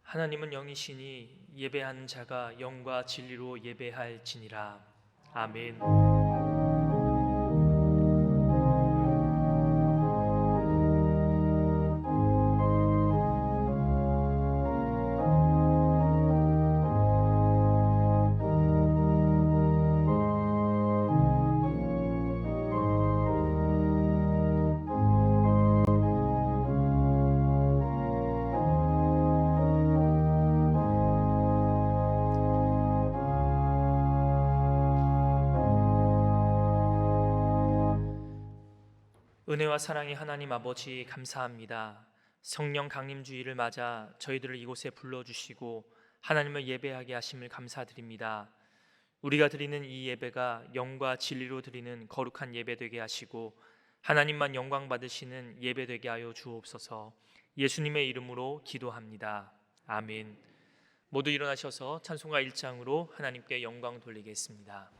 하나님은 영이시니 예배하는 자가 영과 진리로 예배할지니라. 아멘. 은혜와 사랑의 하나님 아버지, 감사합니다. 성령 강림주의를 맞아 저희들을 이곳에 불러주시고 하나님을 예배하게 하심을 감사드립니다. 우리가 드리는 이 예배가 영과 진리로 드리는 거룩한 예배 되게 하시고 하나님만 영광 받으시는 예배 되게 하여 주옵소서. 예수님의 이름으로 기도합니다. 아멘. 모두 일어나셔서 찬송가 1장으로 하나님께 영광 돌리겠습니다.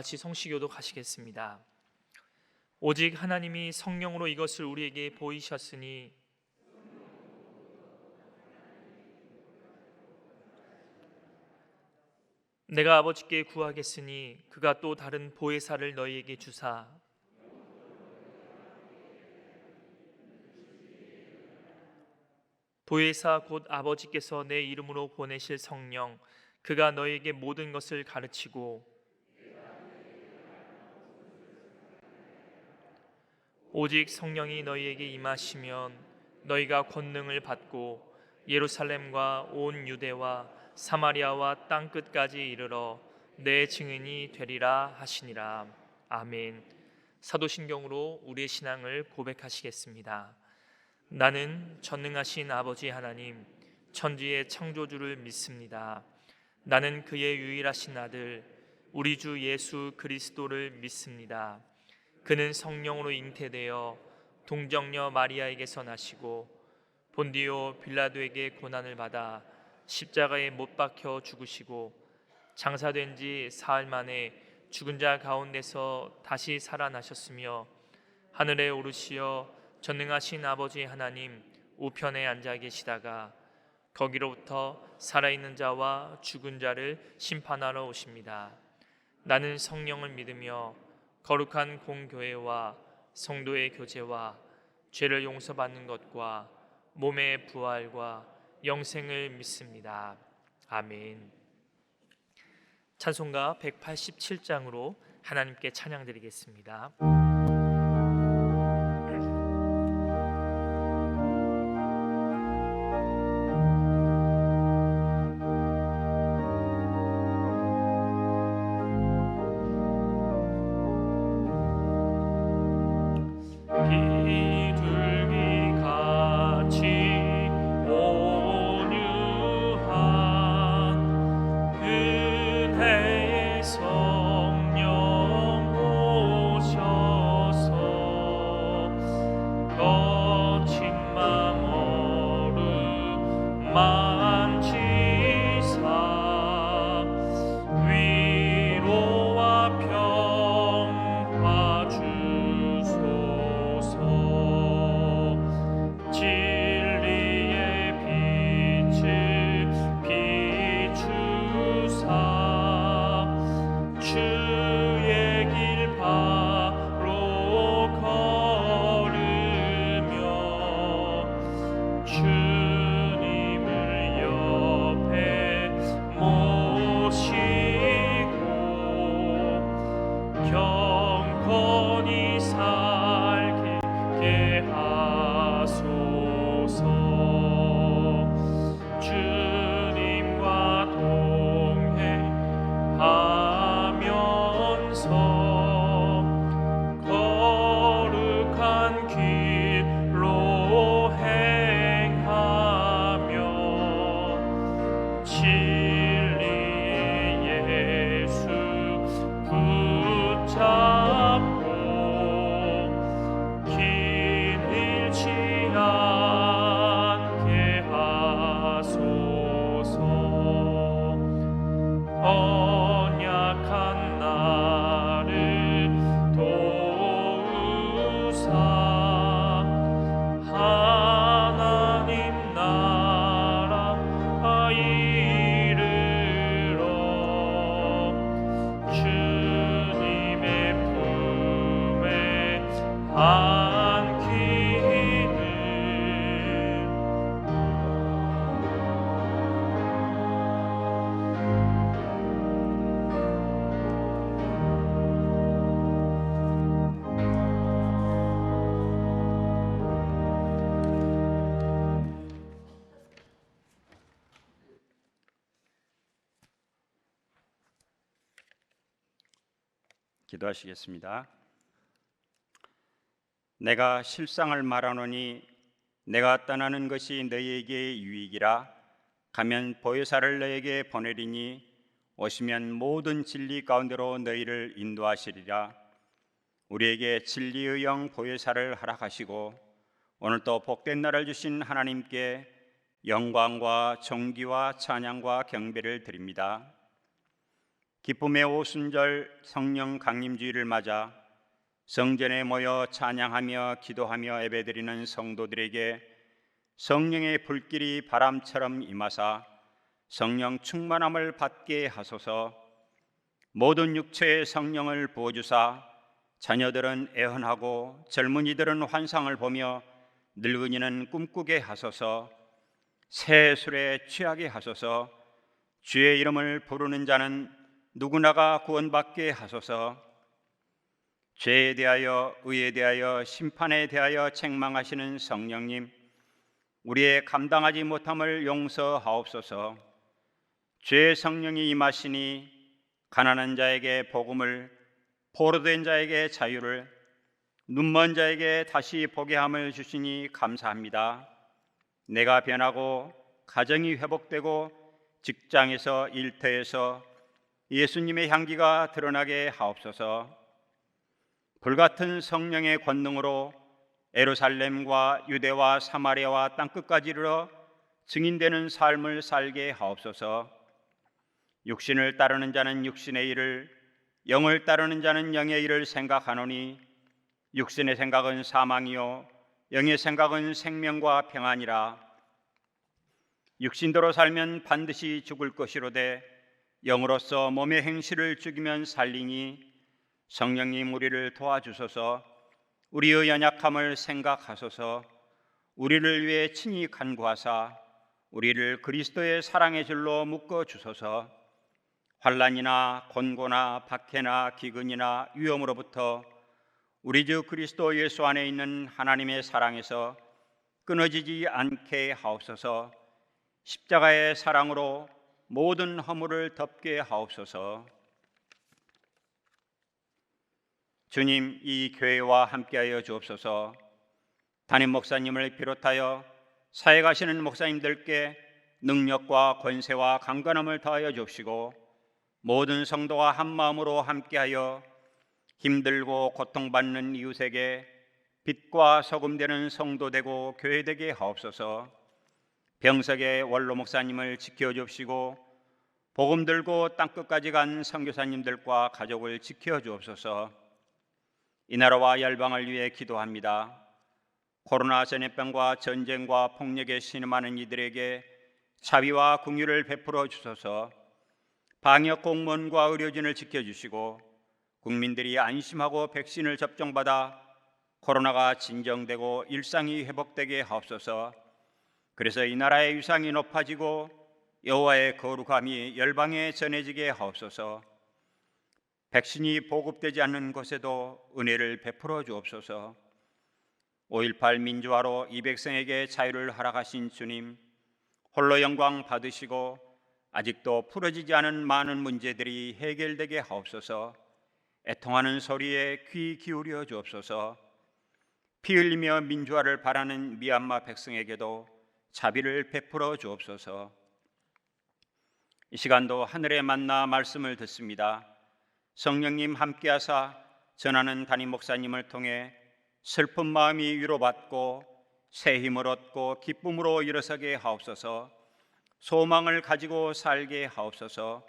같이 성시교도 가시겠습니다. 오직 하나님이 성령으로 이것을 우리에게 보이셨으니 내가 아버지께 구하겠으니 그가 또 다른 보혜사를 너희에게 주사 보혜사 곧 아버지께서 내 이름으로 보내실 성령 그가 너희에게 모든 것을 가르치고 오직 성령이 너희에게 임하시면 너희가 권능을 받고 예루살렘과 온 유대와 사마리아와 땅 끝까지 이르러 내 증인이 되리라 하시니라. 아멘. 사도신경으로 우리의 신앙을 고백하시겠습니다. 나는 전능하신 아버지 하나님 천지의 창조주를 믿습니다. 나는 그의 유일하신 아들 우리 주 예수 그리스도를 믿습니다. 그는 성령으로 잉태되어 동정녀 마리아에게서 나시고 본디오 빌라도에게 고난을 받아 십자가에 못 박혀 죽으시고 장사된 지 사흘 만에 죽은 자 가운데서 다시 살아나셨으며 하늘에 오르시어 전능하신 아버지 하나님 우편에 앉아 계시다가 거기로부터 살아있는 자와 죽은 자를 심판하러 오십니다. 나는 성령을 믿으며 거룩한 공교회와 성도의 교제와 죄를 용서받는 것과 몸의 부활과 영생을 믿습니다. 아멘. 찬송가 187장으로 하나님께 찬양드리겠습니다. 성령 오셔 진리의 예수 붙잡고 길 잃지 않게 하소서. 언약한 나를 도우사 하나님 나라 이르러 주님의 품에 안기는 기도하시겠습니다. 내가 실상을 말하노니 내가 떠나는 것이 너희에게 유익이라. 가면 보혜사를 너희에게 보내리니 오시면 모든 진리 가운데로 너희를 인도하시리라. 우리에게 진리의 영 보혜사를 허락하시고 오늘도 복된 날을 주신 하나님께 영광과 존귀와 찬양과 경배를 드립니다. 기쁨의 오순절 성령 강림주일을 맞아 성전에 모여 찬양하며 기도하며 예배드리는 성도들에게 성령의 불길이 바람처럼 임하사 성령 충만함을 받게 하소서. 모든 육체의 성령을 부어주사 자녀들은 애언하고 젊은이들은 환상을 보며 늙은이는 꿈꾸게 하소서. 새 술에 취하게 하소서. 주의 이름을 부르는 자는 누구나가 구원받게 하소서. 죄에 대하여 의에 대하여 심판에 대하여 책망하시는 성령님, 우리의 감당하지 못함을 용서하옵소서. 죄의 성령이 임하시니 가난한 자에게 복음을, 포로된 자에게 자유를, 눈먼 자에게 다시 보게 함을 주시니 감사합니다. 내가 변하고 가정이 회복되고 직장에서 일터에서 예수님의 향기가 드러나게 하옵소서. 불같은 성령의 권능으로 예루살렘과 유대와 사마리아와 땅끝까지 이르러 증인되는 삶을 살게 하옵소서. 육신을 따르는 자는 육신의 일을, 영을 따르는 자는 영의 일을 생각하노니 육신의 생각은 사망이요 영의 생각은 생명과 평안이라. 육신대로 살면 반드시 죽을 것이로되 영으로서 몸의 행실을 죽이면 살리니 성령님 우리를 도와주소서. 우리의 연약함을 생각하소서. 우리를 위해 친히 간구하사 우리를 그리스도의 사랑의 줄로 묶어주소서. 환난이나 곤고나 박해나 기근이나 위험으로부터 우리 주 그리스도 예수 안에 있는 하나님의 사랑에서 끊어지지 않게 하옵소서. 십자가의 사랑으로 모든 허물을 덮게 하옵소서. 주님, 이 교회와 함께하여 주옵소서. 담임 목사님을 비롯하여 사회 가시는 목사님들께 능력과 권세와 강건함을 더하여 주옵시고 모든 성도가 한 마음으로 함께하여 힘들고 고통받는 이웃에게 빛과 소금 되는 성도 되고 교회 되게 하옵소서. 병석의 원로 목사님을 지켜 주옵시고 복음 들고 땅끝까지 간 선교사님들과 가족을 지켜 주옵소서. 이 나라와 열방을 위해 기도합니다. 코로나 전염병과 전쟁과 폭력에 신음하는 이들에게 자비와 긍휼을 베풀어 주소서. 방역 공무원과 의료진을 지켜주시고 국민들이 안심하고 백신을 접종받아 코로나가 진정되고 일상이 회복되게 하옵소서. 그래서 이 나라의 위상이 높아지고 여호와의 거룩함이 열방에 전해지게 하옵소서. 백신이 보급되지 않는 곳에도 은혜를 베풀어 주옵소서. 5.18 민주화로 이 백성에게 자유를 허락하신 주님, 홀로 영광 받으시고 아직도 풀어지지 않은 많은 문제들이 해결되게 하옵소서. 애통하는 소리에 귀 기울여 주옵소서. 피 흘리며 민주화를 바라는 미얀마 백성에게도 자비를 베풀어 주옵소서. 이 시간도 하늘의 만나 말씀을 듣습니다. 성령님 함께하사 전하는 담임 목사님을 통해 슬픈 마음이 위로받고 새 힘을 얻고 기쁨으로 일어서게 하옵소서. 소망을 가지고 살게 하옵소서.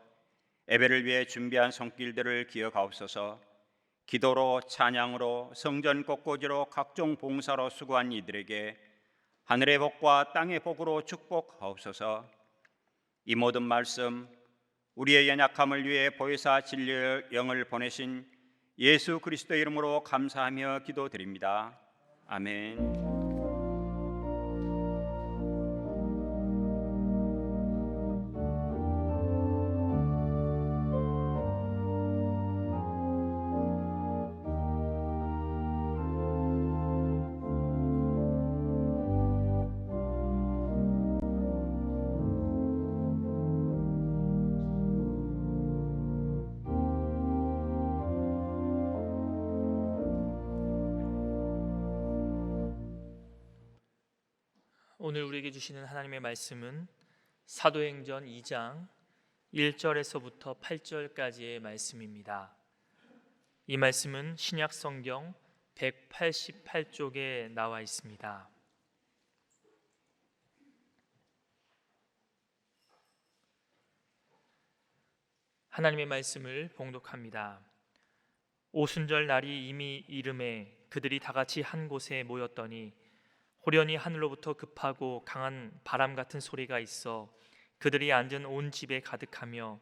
예배를 위해 준비한 손길들을 기억하옵소서. 기도로 찬양으로 성전 꽃꽂이로 각종 봉사로 수고한 이들에게 하늘의 복과 땅의 복으로 축복하옵소서. 이 모든 말씀 우리의 연약함을 위해 보혜사 진리의 영을 보내신 예수 그리스도의 이름으로 감사하며 기도드립니다. 아멘. 오늘 우리에게 주시는 하나님의 말씀은 사도행전 2장 1절에서부터 8절까지의 말씀입니다. 이 말씀은 신약 성경 188쪽에 나와 있습니다. 하나님의 말씀을 봉독합니다. 오순절 날이 이미 이름에 그들이 다 같이 한 곳에 모였더니 호련히 하늘로부터 급하고 강한 바람 같은 소리가 있어 그들이 앉은 온 집에 가득하며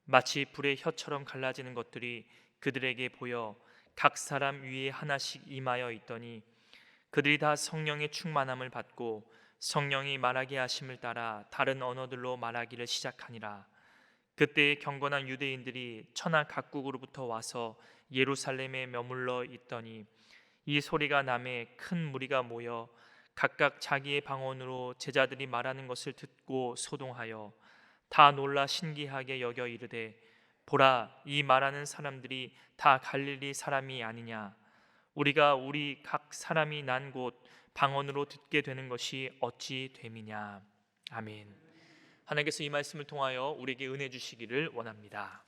마치 불의 혀처럼 갈라지는 것들이 그들에게 보여 각 사람 위에 하나씩 임하여 있더니 그들이 다 성령의 충만함을 받고 성령이 말하게 하심을 따라 다른 언어들로 말하기를 시작하니라. 그때에 경건한 유대인들이 천하 각국으로부터 와서 예루살렘에 머물러 있더니 이 소리가 남에 큰 무리가 모여 각각 자기의 방언으로 제자들이 말하는 것을 듣고 소동하여 다 놀라 신기하게 여겨 이르되 보라, 이 말하는 사람들이 다 갈릴리 사람이 아니냐. 우리가 우리 각 사람이 난 곳 방언으로 듣게 되는 것이 어찌 됨이냐. 아멘. 하나님께서 이 말씀을 통하여 우리에게 은혜 주시기를 원합니다.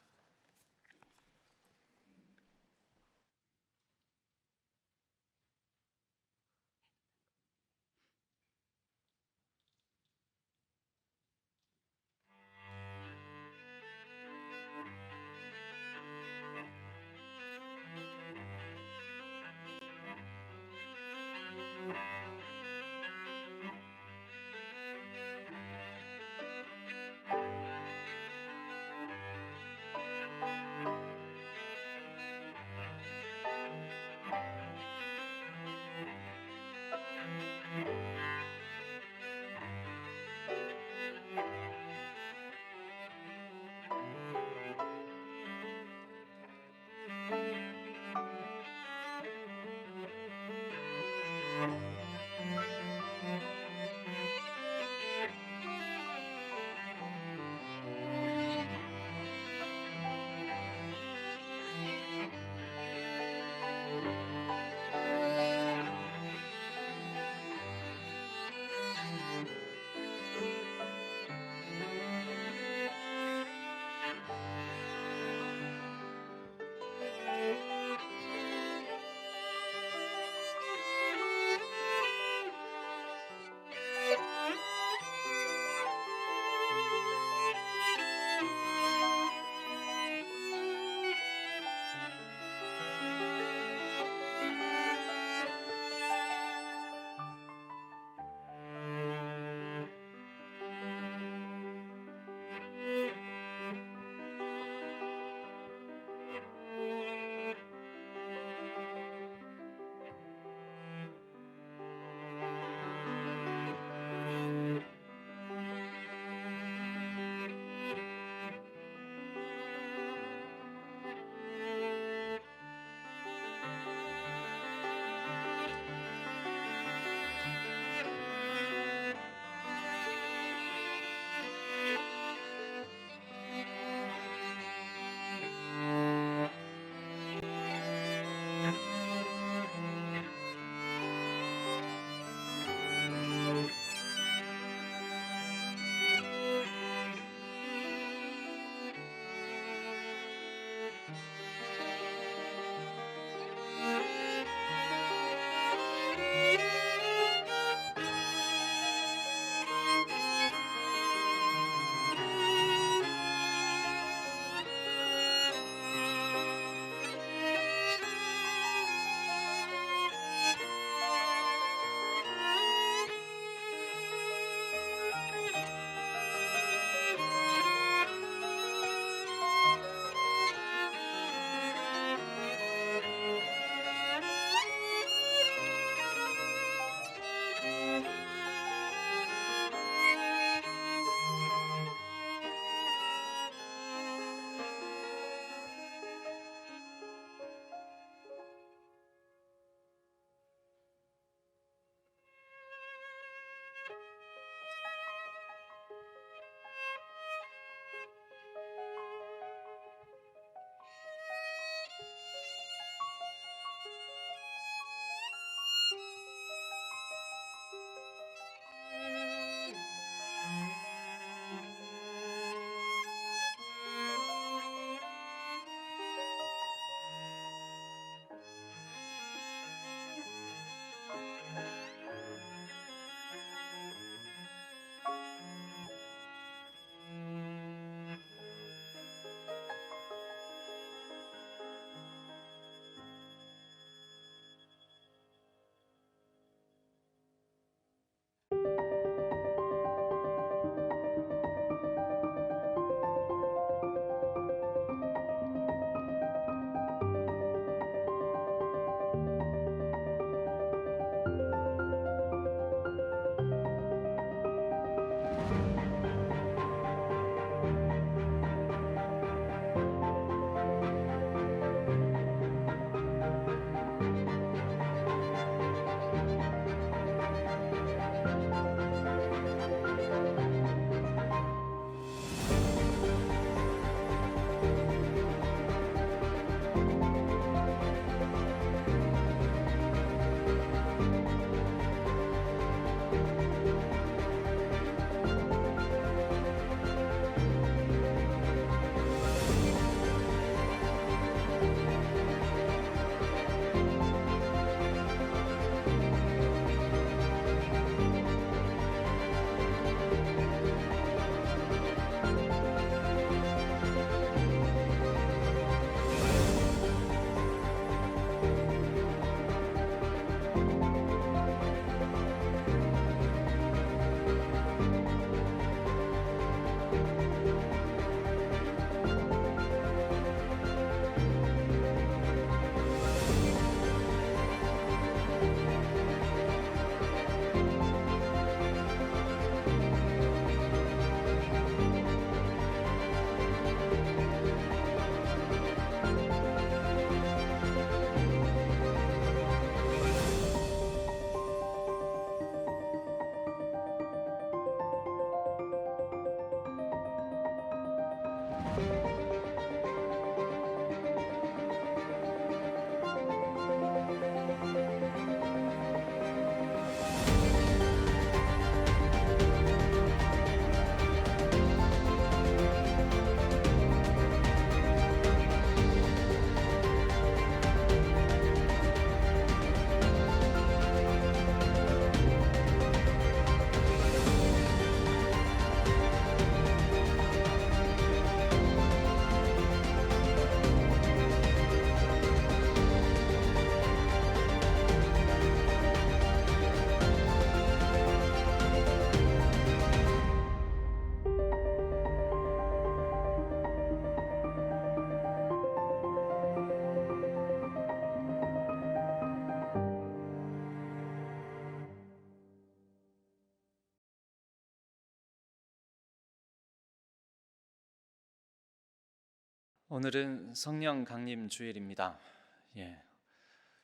오늘은 성령 강림 주일입니다.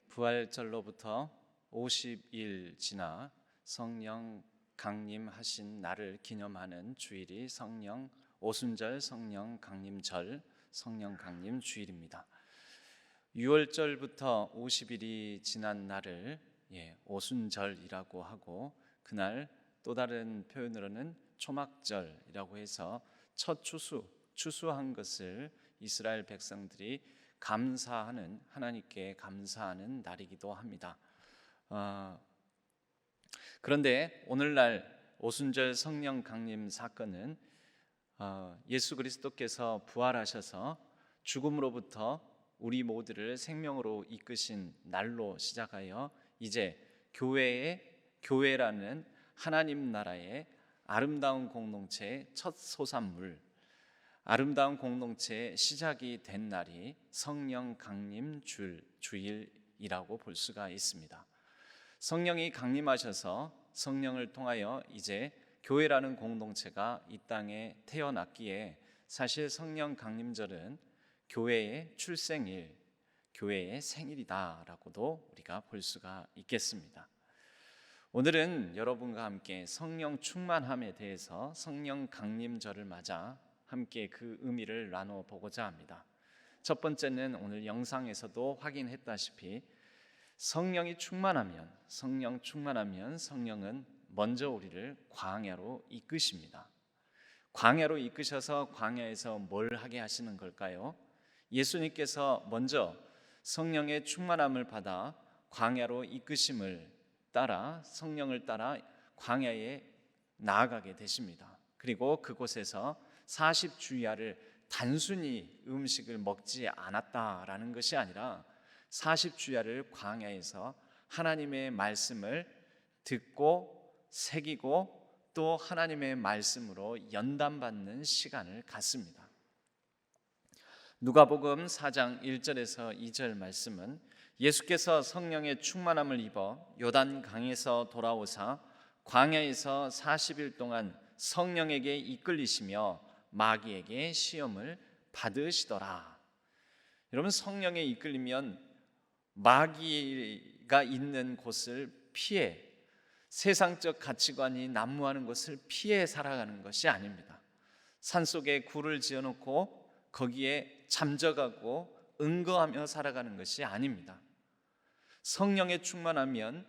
부활절로부터 50일 지나 성령 강림하신 날을 기념하는 주일이 성령 오순절, 성령 강림절, 성령 강림 주일입니다. 6월절부터 50일이 지난 날을 오순절이라고 하고, 그날 또 다른 표현으로는 초막절이라고 해서 첫 추수한 것을 이스라엘 백성들이 감사하는, 하나님께 감사하는 날이기도 합니다. 그런데 오늘날 오순절 성령 강림 사건은 예수 그리스도께서 부활하셔서 죽음으로부터 우리 모두를 생명으로 이끄신 날로 시작하여 이제 교회라는 하나님 나라의 아름다운 공동체의 첫 소산물, 아름다운 공동체의 시작이 된 날이 성령 강림 주일이라고 볼 수가 있습니다. 성령이 강림하셔서 성령을 통하여 이제 교회라는 공동체가 이 땅에 태어났기에, 사실 성령 강림절은 교회의 출생일, 교회의 생일이다라고도 우리가 볼 수가 있겠습니다. 오늘은 여러분과 함께 성령 충만함에 대해서 성령 강림절을 맞아 함께 그 의미를 나눠 보고자 합니다. 첫 번째는 오늘 영상에서도 확인했다시피 성령 충만하면 성령은 먼저 우리를 광야로 이끄십니다. 광야로 이끄셔서 광야에서 뭘 하게 하시는 걸까요? 예수님께서 먼저 성령의 충만함을 받아 광야로 이끄심을 따라, 성령을 따라 광야에 나아가게 되십니다. 그리고 그곳에서 40주야를 단순히 음식을 먹지 않았다라는 것이 아니라 40주야를 광야에서 하나님의 말씀을 듣고 새기고 또 하나님의 말씀으로 연단받는 시간을 갖습니다. 누가복음 4장 1절에서 2절 말씀은 예수께서 성령의 충만함을 입어 요단강에서 돌아오사 광야에서 40일 동안 성령에게 이끌리시며 마귀에게 시험을 받으시더라. 여러분, 성령에 이끌리면 마귀가 있는 곳을 피해, 세상적 가치관이 난무하는 곳을 피해 살아가는 것이 아닙니다. 산속에 굴을 지어놓고 거기에 잠적하고 응거하며 살아가는 것이 아닙니다. 성령에 충만하면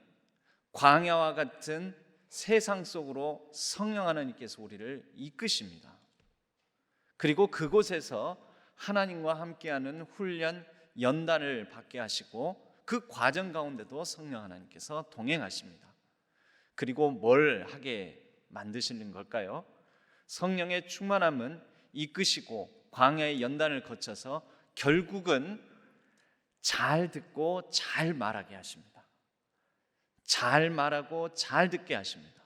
광야와 같은 세상 속으로 성령 하나님께서 우리를 이끄십니다. 그리고 그곳에서 하나님과 함께하는 훈련, 연단을 받게 하시고 그 과정 가운데도 성령 하나님께서 동행하십니다. 그리고 뭘 하게 만드시는 걸까요? 성령의 충만함은 이끄시고 광야의 연단을 거쳐서 결국은 잘 듣고 잘 말하게 하십니다. 잘 말하고 잘 듣게 하십니다.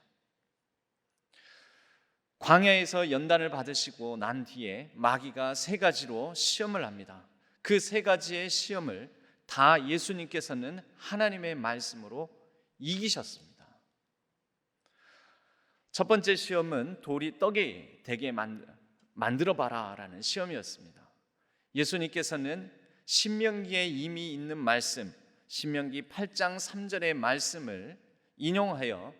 광야에서 연단을 받으시고 난 뒤에 마귀가 세 가지로 시험을 합니다. 그 세 가지의 시험을 다 예수님께서는 하나님의 말씀으로 이기셨습니다. 첫 번째 시험은 돌이 떡이 되게 만들어 봐라라는 시험이었습니다. 예수님께서는 신명기에 이미 있는 말씀, 신명기 8장 3절의 말씀을 인용하여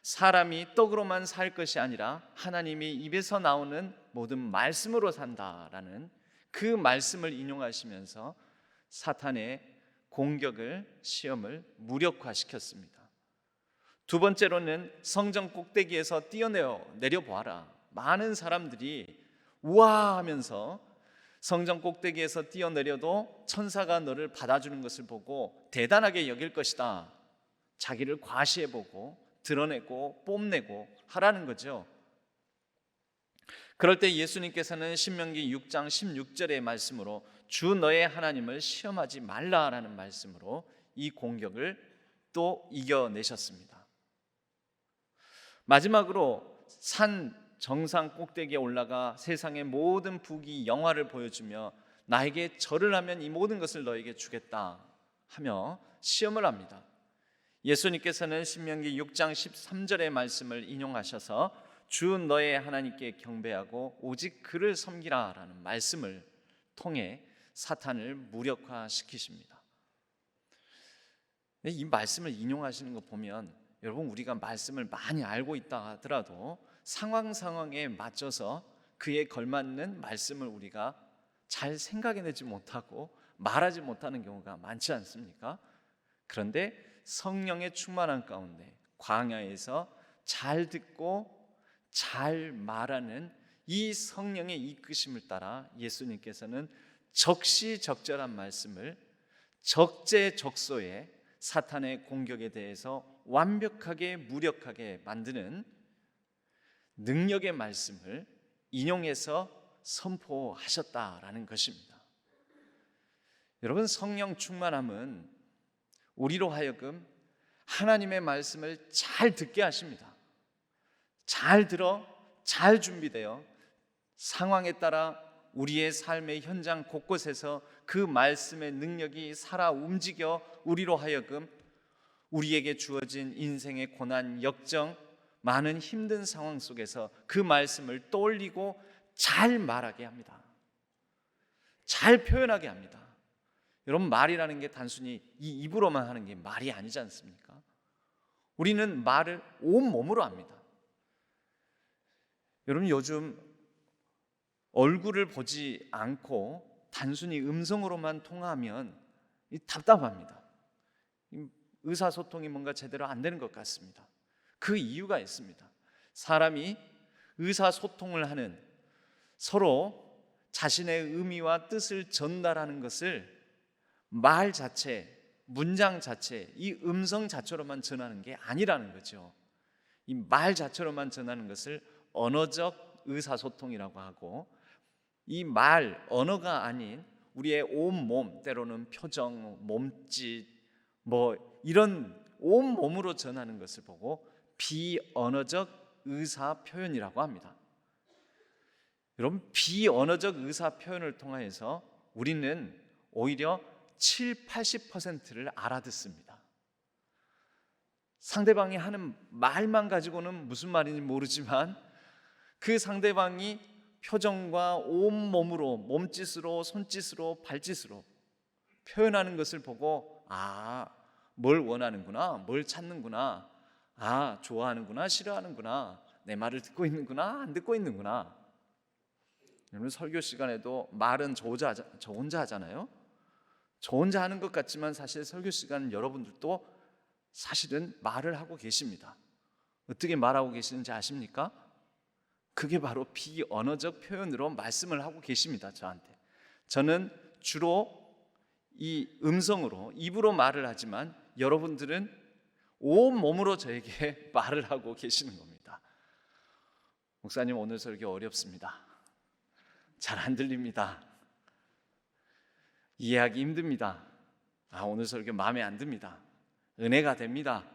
사람이 떡으로만 살 것이 아니라 하나님이 입에서 나오는 모든 말씀으로 산다라는 그 말씀을 인용하시면서 사탄의 공격을, 시험을 무력화시켰습니다. 두 번째로는 성전 꼭대기에서 뛰어내려 보아라. 많은 사람들이 우아하면서 성전 꼭대기에서 뛰어내려도 천사가 너를 받아주는 것을 보고 대단하게 여길 것이다. 자기를 과시해보고 드러내고 뽐내고 하라는 거죠. 그럴 때 예수님께서는 신명기 6장 16절의 말씀으로 주 너의 하나님을 시험하지 말라라는 말씀으로 이 공격을 또 이겨내셨습니다. 마지막으로 산 정상 꼭대기에 올라가 세상의 모든 부귀 영화를 보여주며 나에게 절을 하면 이 모든 것을 너에게 주겠다 하며 시험을 합니다. 예수님께서는 신명기 6장 13절의 말씀을 인용하셔서 주 너의 하나님께 경배하고 오직 그를 섬기라라는 말씀을 통해 사탄을 무력화시키십니다. 이 말씀을 인용하시는 거 보면 여러분, 우리가 말씀을 많이 알고 있다 하더라도 상황에 맞춰서 그에 걸맞는 말씀을 우리가 잘 생각해내지 못하고 말하지 못하는 경우가 많지 않습니까? 그런데 성령의 충만한 가운데 광야에서 잘 듣고 잘 말하는 이 성령의 이끄심을 따라 예수님께서는 적시적절한 말씀을 적재적소에 사탄의 공격에 대해서 완벽하게 무력하게 만드는 능력의 말씀을 인용해서 선포하셨다라는 것입니다. 여러분, 성령 충만함은 우리로 하여금 하나님의 말씀을 잘 듣게 하십니다. 잘 들어 잘 준비되어 상황에 따라 우리의 삶의 현장 곳곳에서 그 말씀의 능력이 살아 움직여 우리로 하여금 우리에게 주어진 인생의 고난, 역정, 많은 힘든 상황 속에서 그 말씀을 떠올리고 잘 말하게 합니다. 잘 표현하게 합니다. 여러분, 말이라는 게 단순히 이 입으로만 하는 게 말이 아니지 않습니까? 우리는 말을 온몸으로 합니다. 여러분, 요즘 얼굴을 보지 않고 단순히 음성으로만 통화하면 답답합니다. 의사소통이 뭔가 제대로 안 되는 것 같습니다. 그 이유가 있습니다. 사람이 의사소통을 하는, 서로 자신의 의미와 뜻을 전달하는 것을 말 자체, 문장 자체, 이 음성 자체로만 전하는 게 아니라는 거죠. 이 말 자체로만 전하는 것을 언어적 의사소통이라고 하고, 이 말, 언어가 아닌 우리의 온몸, 때로는 표정, 몸짓, 이런 온몸으로 전하는 것을 보고 비언어적 의사 표현이라고 합니다. 여러분, 비언어적 의사 표현을 통해서 우리는 오히려 70-80%를 알아듣습니다. 상대방이 하는 말만 가지고는 무슨 말인지 모르지만 그 상대방이 표정과 온몸으로, 몸짓으로, 손짓으로, 발짓으로 표현하는 것을 보고 뭘 원하는구나, 뭘 찾는구나, 좋아하는구나, 싫어하는구나, 내 말을 듣고 있는구나, 안 듣고 있는구나. 여러분, 설교 시간에도 말은 저 혼자 하잖아요. 저 혼자 하는 것 같지만 사실 설교 시간은 여러분들도 사실은 말을 하고 계십니다. 어떻게 말하고 계시는지 아십니까? 그게 바로 비언어적 표현으로 말씀을 하고 계십니다. 저한테. 저는 주로 이 음성으로, 입으로 말을 하지만 여러분들은 온몸으로 저에게 말을 하고 계시는 겁니다. 목사님, 오늘 설교 어렵습니다. 잘 안 들립니다. 이해하기 힘듭니다. 오늘 설교 마음에 안 듭니다. 은혜가 됩니다.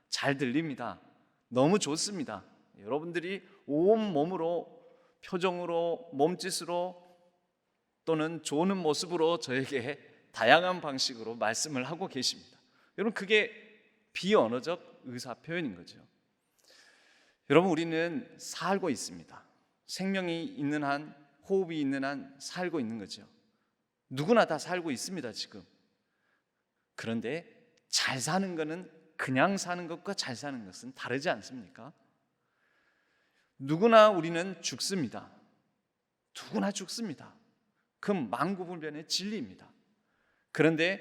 잘 들립니다. 너무 좋습니다. 여러분들이 온 몸으로, 표정으로, 몸짓으로 또는 좋은 모습으로 저에게 다양한 방식으로 말씀을 하고 계십니다. 여러분, 그게 비언어적 의사 표현인 거죠. 여러분, 우리는 살고 있습니다. 생명이 있는 한, 호흡이 있는 한 살고 있는 거죠. 누구나 다 살고 있습니다, 지금. 그런데 잘 사는 것은 그냥 사는 것과 잘 사는 것은 다르지 않습니까? 누구나 우리는 죽습니다. 누구나 죽습니다. 그 만구불변의 진리입니다. 그런데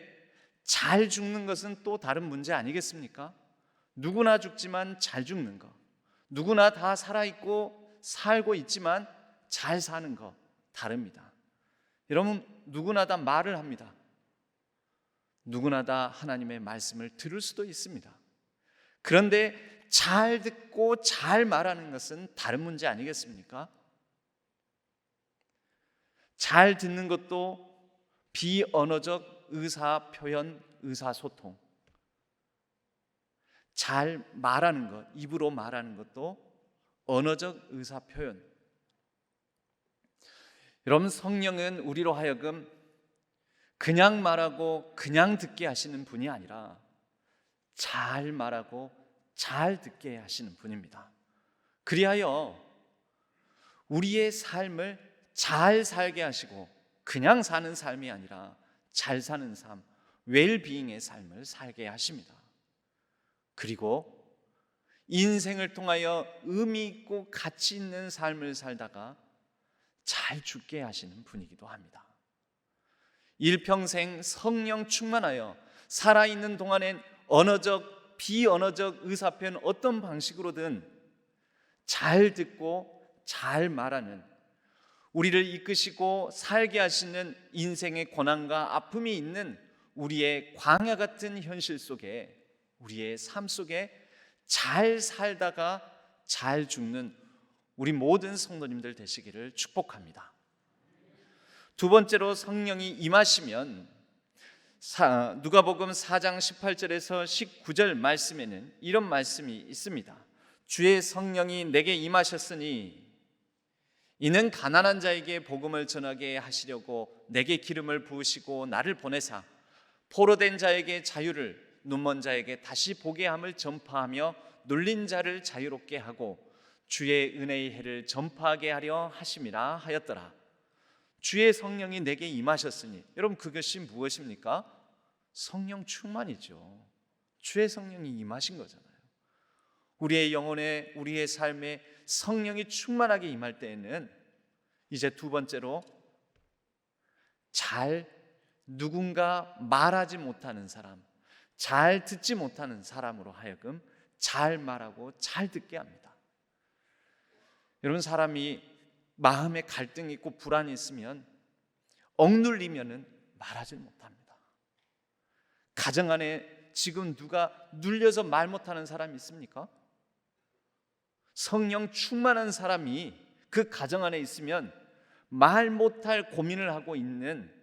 잘 죽는 것은 또 다른 문제 아니겠습니까? 누구나 죽지만 잘 죽는 것, 누구나 다 살아있고 살고 있지만 잘 사는 것 다릅니다. 여러분, 누구나 다 말을 합니다. 누구나 다 하나님의 말씀을 들을 수도 있습니다. 그런데 잘 듣고 잘 말하는 것은 다른 문제 아니겠습니까? 잘 듣는 것도 비언어적 의사 표현, 의사소통. 잘 말하는 것, 입으로 말하는 것도 언어적 의사 표현. 여러분, 성령은 우리로 하여금 그냥 말하고 그냥 듣게 하시는 분이 아니라 잘 말하고 잘 듣게 하시는 분입니다. 그리하여 우리의 삶을 잘 살게 하시고 그냥 사는 삶이 아니라 잘 사는 삶, 웰비잉의 삶을 살게 하십니다. 그리고 인생을 통하여 의미 있고 가치 있는 삶을 살다가 잘 죽게 하시는 분이기도 합니다. 일평생 성령 충만하여 살아있는 동안엔 언어적, 비언어적 의사표현 어떤 방식으로든 잘 듣고 잘 말하는, 우리를 이끄시고 살게 하시는 인생의 고난과 아픔이 있는 우리의 광야 같은 현실 속에, 우리의 삶 속에 잘 살다가 잘 죽는 우리 모든 성도님들 되시기를 축복합니다. 두 번째로, 성령이 임하시면 누가복음 4장 18절에서 19절 말씀에는 이런 말씀이 있습니다. 주의 성령이 내게 임하셨으니 이는 가난한 자에게 복음을 전하게 하시려고 내게 기름을 부으시고 나를 보내사 포로된 자에게 자유를, 눈먼 자에게 다시 보게 함을 전파하며 눌린 자를 자유롭게 하고 주의 은혜의 해를 전파하게 하려 하심이라 하였더라. 주의 성령이 내게 임하셨으니, 여러분, 그것이 무엇입니까? 성령 충만이죠. 주의 성령이 임하신 거잖아요. 우리의 영혼에, 우리의 삶에 성령이 충만하게 임할 때에는 이제 두 번째로, 누군가 말하지 못하는 사람, 잘 듣지 못하는 사람으로 하여금 잘 말하고 잘 듣게 합니다. 여러분, 사람이 마음에 갈등이 있고 불안이 있으면 억눌리면은 말하지 못합니다. 가정 안에 지금 누가 눌려서 말 못하는 사람이 있습니까? 성령 충만한 사람이 그 가정 안에 있으면 말 못할 고민을 하고 있는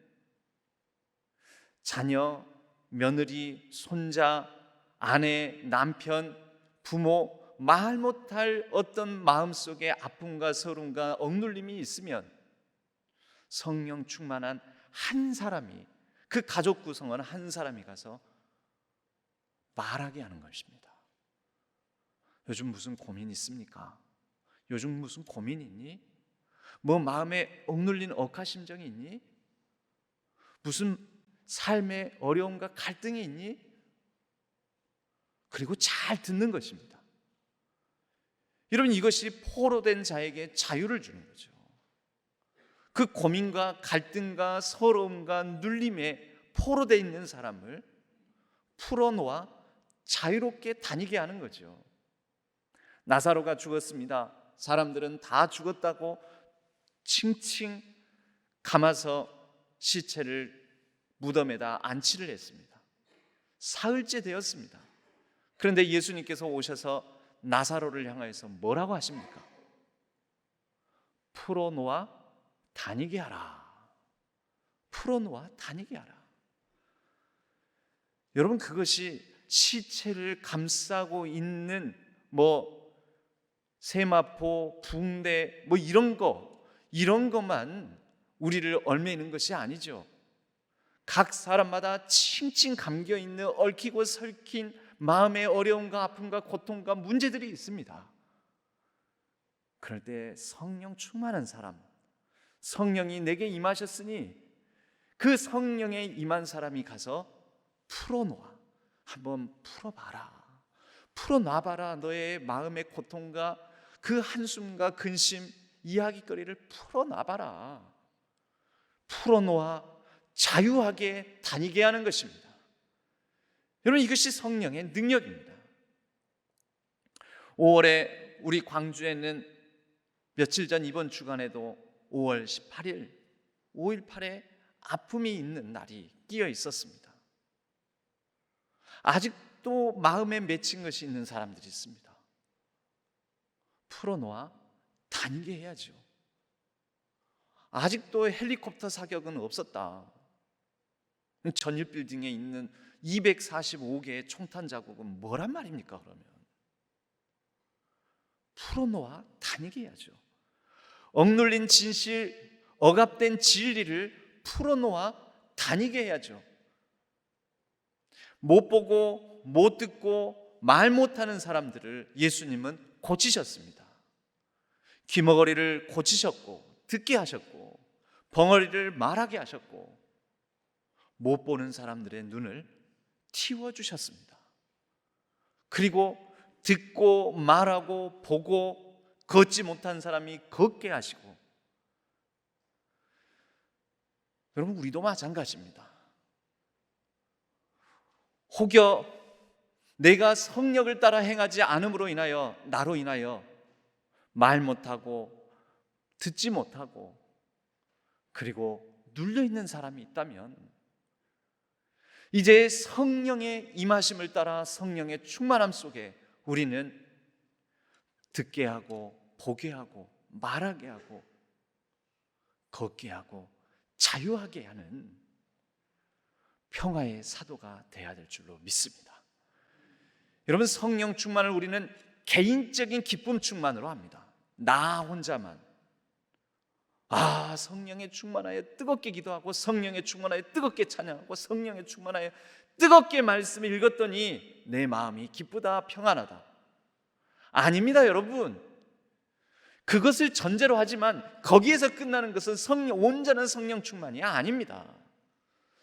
자녀, 며느리, 손자, 아내, 남편, 부모, 말 못할 어떤 마음속에 아픔과 서름과 억눌림이 있으면 성령 충만한 한 사람이, 그 가족 구성원 한 사람이 가서 말하게 하는 것입니다. 요즘 무슨 고민 있습니까? 요즘 무슨 고민 있니? 뭐 마음에 억눌린 억하심정이 있니? 무슨 삶의 어려움과 갈등이 있니? 그리고 잘 듣는 것입니다. 여러분, 이것이 포로된 자에게 자유를 주는 거죠. 그 고민과 갈등과 서러움과 눌림에 포로되어 있는 사람을 풀어놓아 자유롭게 다니게 하는 거죠. 나사로가 죽었습니다. 사람들은 다 죽었다고 칭칭 감아서 시체를 무덤에다 안치를 했습니다. 사흘째 되었습니다. 그런데 예수님께서 오셔서 나사로를 향하여서 뭐라고 하십니까? 풀어놓아 다니게 하라. 풀어놓아 다니게 하라. 여러분, 그것이 시체를 감싸고 있는 세마포, 붕대 뭐 이런 것만 우리를 얽매이는 것이 아니죠. 각 사람마다 칭칭 감겨 있는 얽히고 설킨 마음의 어려움과 아픔과 고통과 문제들이 있습니다. 그럴 때 성령 충만한 사람, 성령이 내게 임하셨으니 그 성령에 임한 사람이 가서 풀어놓아. 한번 풀어봐라. 풀어놔봐라. 너의 마음의 고통과 그 한숨과 근심, 이야기거리를 풀어놔봐라. 풀어놓아 자유하게 다니게 하는 것입니다. 여러분, 이것이 성령의 능력입니다. 5월에 우리 광주에는 며칠 전 이번 주간에도 5월 18일 5.18에 아픔이 있는 날이 끼어 있었습니다. 아직도 마음에 맺힌 것이 있는 사람들이 있습니다. 풀어놓아 다니게 해야죠. 아직도 헬리콥터 사격은 없었다. 전일 빌딩에 있는 245개의 총탄 자국은 뭐란 말입니까? 그러면 풀어놓아 다니게 해야죠. 억눌린 진실, 억압된 진리를 풀어놓아 다니게 해야죠. 못 보고 못 듣고 말 못하는 사람들을 예수님은 고치셨습니다. 귀머거리를 고치셨고 듣게 하셨고 벙어리를 말하게 하셨고 못 보는 사람들의 눈을 틔워주셨습니다. 그리고 듣고 말하고 보고 걷지 못한 사람이 걷게 하시고, 여러분 우리도 마찬가지입니다. 혹여 내가 성령을 따라 행하지 않음으로 인하여 나로 인하여 말 못하고 듣지 못하고 그리고 눌려있는 사람이 있다면 이제 성령의 임하심을 따라 성령의 충만함 속에 우리는 듣게 하고 보게 하고 말하게 하고 걷게 하고 자유하게 하는 평화의 사도가 되어야 될 줄로 믿습니다. 여러분, 성령 충만을 우리는 개인적인 기쁨 충만으로 합니다. 나 혼자만 성령에 충만하여 뜨겁게 기도하고 성령에 충만하여 뜨겁게 찬양하고 성령에 충만하여 뜨겁게 말씀을 읽었더니 내 마음이 기쁘다 평안하다. 아닙니다, 여러분. 그것을 전제로 하지만 거기에서 끝나는 것은 온전한 성령 충만이 아닙니다.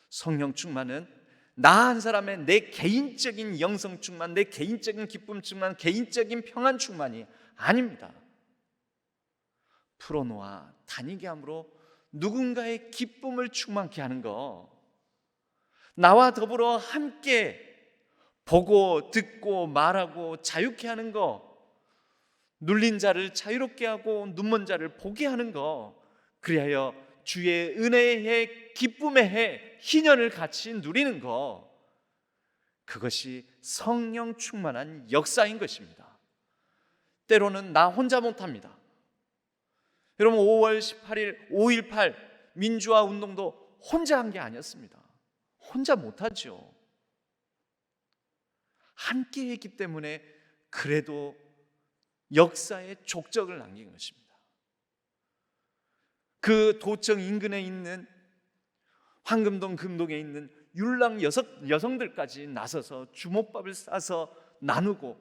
성령 충만은 나 한 사람의 내 개인적인 영성 충만, 내 개인적인 기쁨 충만, 개인적인 평안 충만이 아닙니다. 풀어놓아 다니게 함으로 누군가의 기쁨을 충만케 하는 거, 나와 더불어 함께 보고 듣고 말하고 자유케 하는 거, 눌린 자를 자유롭게 하고 눈먼 자를 보게 하는 거, 그리하여 주의 은혜의 해, 기쁨의 해, 희년을 같이 누리는 거, 그것이 성령 충만한 역사인 것입니다. 때로는 나 혼자 못합니다. 여러분, 5월 18일 5.18 민주화 운동도 혼자 한 게 아니었습니다. 혼자 못하죠. 함께 했기 때문에 그래도 역사의 족적을 남긴 것입니다. 그 도청 인근에 있는 황금동 금동에 있는 율랑 여성들까지 나서서 주먹밥을 싸서 나누고,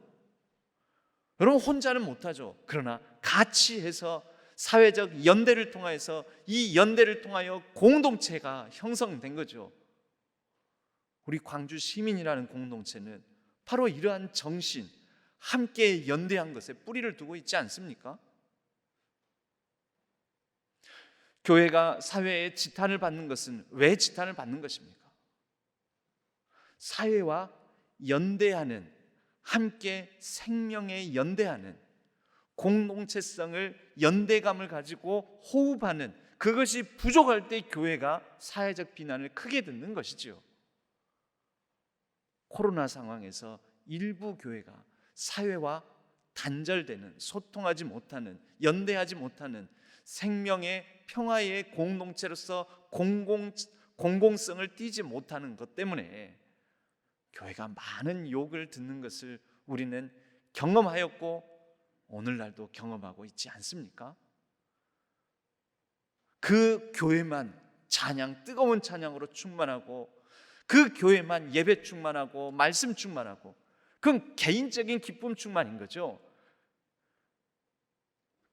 여러분 혼자는 못하죠. 그러나 같이 해서 사회적 연대를 통해서 이 연대를 통하여 공동체가 형성된 거죠. 우리 광주 시민이라는 공동체는 바로 이러한 정신, 함께 연대한 것에 뿌리를 두고 있지 않습니까? 교회가 사회에 지탄을 받는 것은 왜 지탄을 받는 것입니까? 사회와 연대하는, 함께 생명에 연대하는 공동체성을, 연대감을 가지고 호흡하는, 그것이 부족할 때 교회가 사회적 비난을 크게 듣는 것이지요. 코로나 상황에서 일부 교회가 사회와 단절되는, 소통하지 못하는, 연대하지 못하는 생명의 평화의 공동체로서 공공성을 띠지 못하는 것 때문에 교회가 많은 욕을 듣는 것을 우리는 경험하였고 오늘날도 경험하고 있지 않습니까? 그 교회만 찬양, 뜨거운 찬양으로 충만하고, 그 교회만 예배 충만하고 말씀 충만하고, 그건 개인적인 기쁨 충만인 거죠.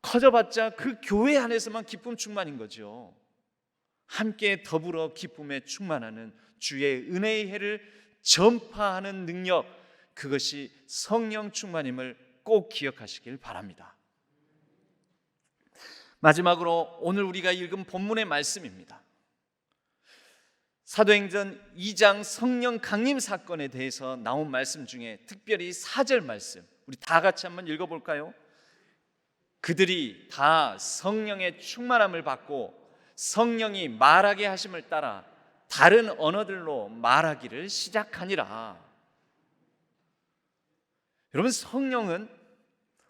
커져봤자 그 교회 안에서만 기쁨 충만인 거죠. 함께 더불어 기쁨에 충만하는 주의 은혜의 해를 전파하는 능력, 그것이 성령 충만임을 꼭 기억하시길 바랍니다. 마지막으로 오늘 우리가 읽은 본문의 말씀입니다. 사도행전 2장 성령 강림 사건에 대해서 나온 말씀 중에 특별히 4절 말씀, 우리 다 같이 한번 읽어볼까요? 그들이 다 성령의 충만함을 받고 성령이 말하게 하심을 따라 다른 언어들로 말하기를 시작하니라. 여러분, 성령은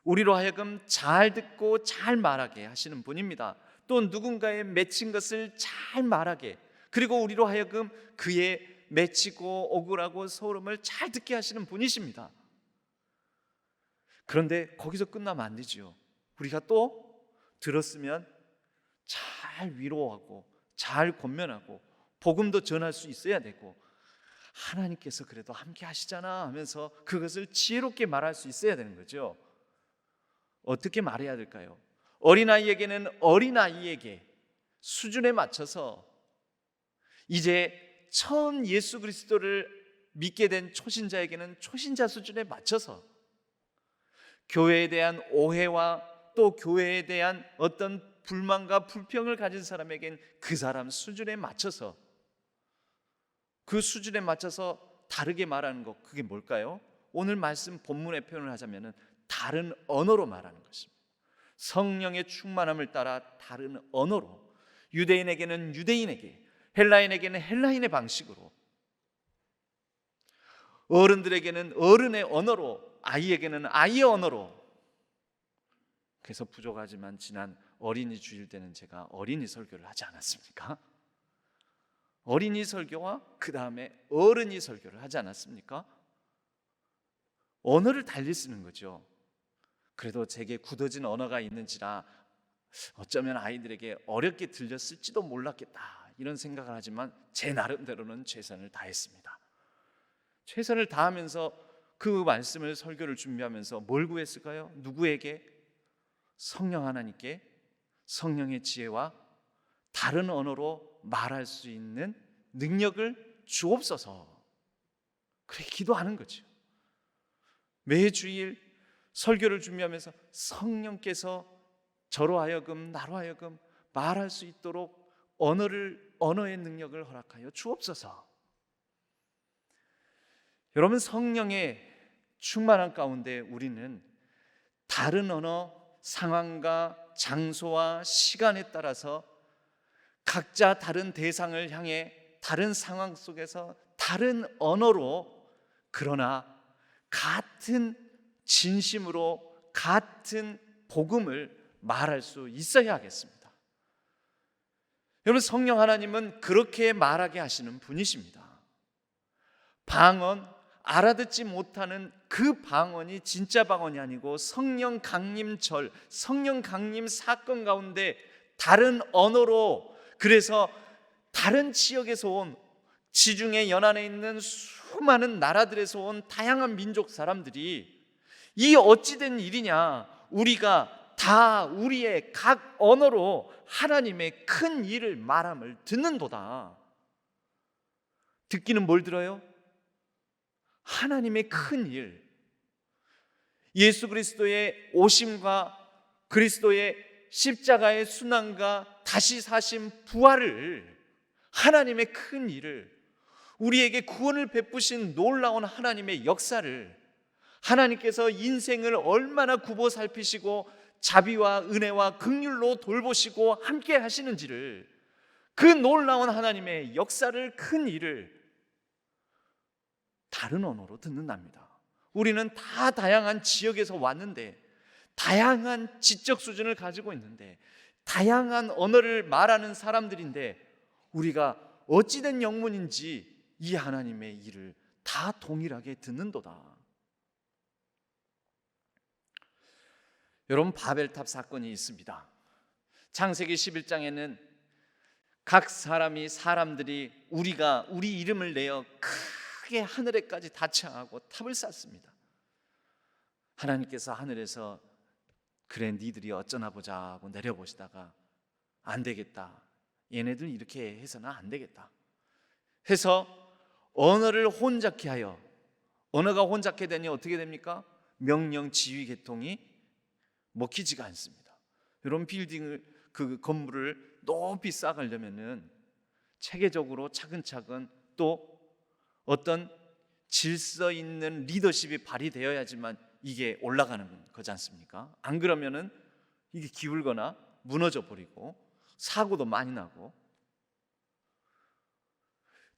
우리로 하여금 잘 듣고 잘 말하게 하시는 분입니다. 또 누군가의 맺힌 것을 잘 말하게, 그리고 우리로 하여금 그의 맺히고 억울하고 서름을 잘 듣게 하시는 분이십니다. 그런데 거기서 끝나면 안 되지요. 우리가 또 들었으면 잘 위로하고 잘 권면하고 복음도 전할 수 있어야 되고, 하나님께서 그래도 함께 하시잖아 하면서 그것을 지혜롭게 말할 수 있어야 되는 거죠. 어떻게 말해야 될까요? 어린아이에게는 어린아이에게 수준에 맞춰서, 이제 처음 예수 그리스도를 믿게 된 초신자에게는 초신자 수준에 맞춰서, 교회에 대한 오해와 또 교회에 대한 어떤 불만과 불평을 가진 사람에겐 그 사람 수준에 맞춰서, 그 수준에 맞춰서 다르게 말하는 것, 그게 뭘까요? 오늘 말씀 본문의 표현을 하자면 다른 언어로 말하는 것입니다. 성령의 충만함을 따라 다른 언어로, 유대인에게는 유대인에게, 헬라인에게는 헬라인의 방식으로, 어른들에게는 어른의 언어로, 아이에게는 아이의 언어로. 그래서 부족하지만 지난 어린이 주일 때는 제가 어린이 설교를 하지 않았습니까? 어린이 설교와 그 다음에 어른이 설교를 하지 않았습니까? 언어를 달리 쓰는 거죠. 그래도 제게 굳어진 언어가 있는지라 어쩌면 아이들에게 어렵게 들렸을지도 몰랐겠다, 이런 생각을 하지만 제 나름대로는 최선을 다했습니다. 최선을 다하면서 그 말씀을, 설교를 준비하면서 뭘 구했을까요? 누구에게? 성령 하나님께 성령의 지혜와 다른 언어로 말할 수 있는 능력을 주옵소서. 그렇게 기도하는 거죠. 매주일 설교를 준비하면서 성령께서 저로 하여금, 나로 하여금 말할 수 있도록 언어의 능력을 허락하여 주옵소서. 여러분, 성령의 충만한 가운데 우리는 다른 언어, 상황과 장소와 시간에 따라서 각자 다른 대상을 향해 다른 상황 속에서 다른 언어로, 그러나 같은 진심으로 같은 복음을 말할 수 있어야 하겠습니다. 여러분, 성령 하나님은 그렇게 말하게 하시는 분이십니다. 방언, 알아듣지 못하는 그 방언이 진짜 방언이 아니고 성령 강림절, 성령 강림 사건 가운데 다른 언어로, 그래서 다른 지역에서 온, 지중해 연안에 있는 수많은 나라들에서 온 다양한 민족 사람들이 이 어찌된 일이냐, 우리가 다 우리의 각 언어로 하나님의 큰 일을 말함을 듣는도다. 듣기는 뭘 들어요? 하나님의 큰 일, 예수 그리스도의 오심과 그리스도의 십자가의 순환과 다시 사신 부활을, 하나님의 큰 일을, 우리에게 구원을 베푸신 놀라운 하나님의 역사를, 하나님께서 인생을 얼마나 굽어 살피시고 자비와 은혜와 긍휼로 돌보시고 함께 하시는지를, 그 놀라운 하나님의 역사를, 큰 일을 다른 언어로 듣는답니다. 우리는 다 다양한 지역에서 왔는데, 다양한 지적 수준을 가지고 있는데, 다양한 언어를 말하는 사람들인데, 우리가 어찌된 영문인지 이 하나님의 일을 다 동일하게 듣는도다. 여러분, 바벨탑 사건이 있습니다. 창세기 11장에는 각 사람들이 우리 이름을 내어 크게 하늘에까지 다쳐하고 탑을 쌓습니다. 하나님께서 하늘에서 그래 니들이 어쩌나 보자 하고 내려보시다가 안 되겠다, 얘네들 이렇게 해서는 안 되겠다 해서 언어를 혼잡케 하여, 언어가 혼잡케 되니 어떻게 됩니까? 명령 지휘 계통이 먹히지가 않습니다. 여러분, 그 건물을 높이 쌓으려면은 체계적으로 차근차근 또 어떤 질서 있는 리더십이 발휘되어야지만 이게 올라가는 거지 않습니까? 안 그러면은 이게 기울거나 무너져 버리고 사고도 많이 나고.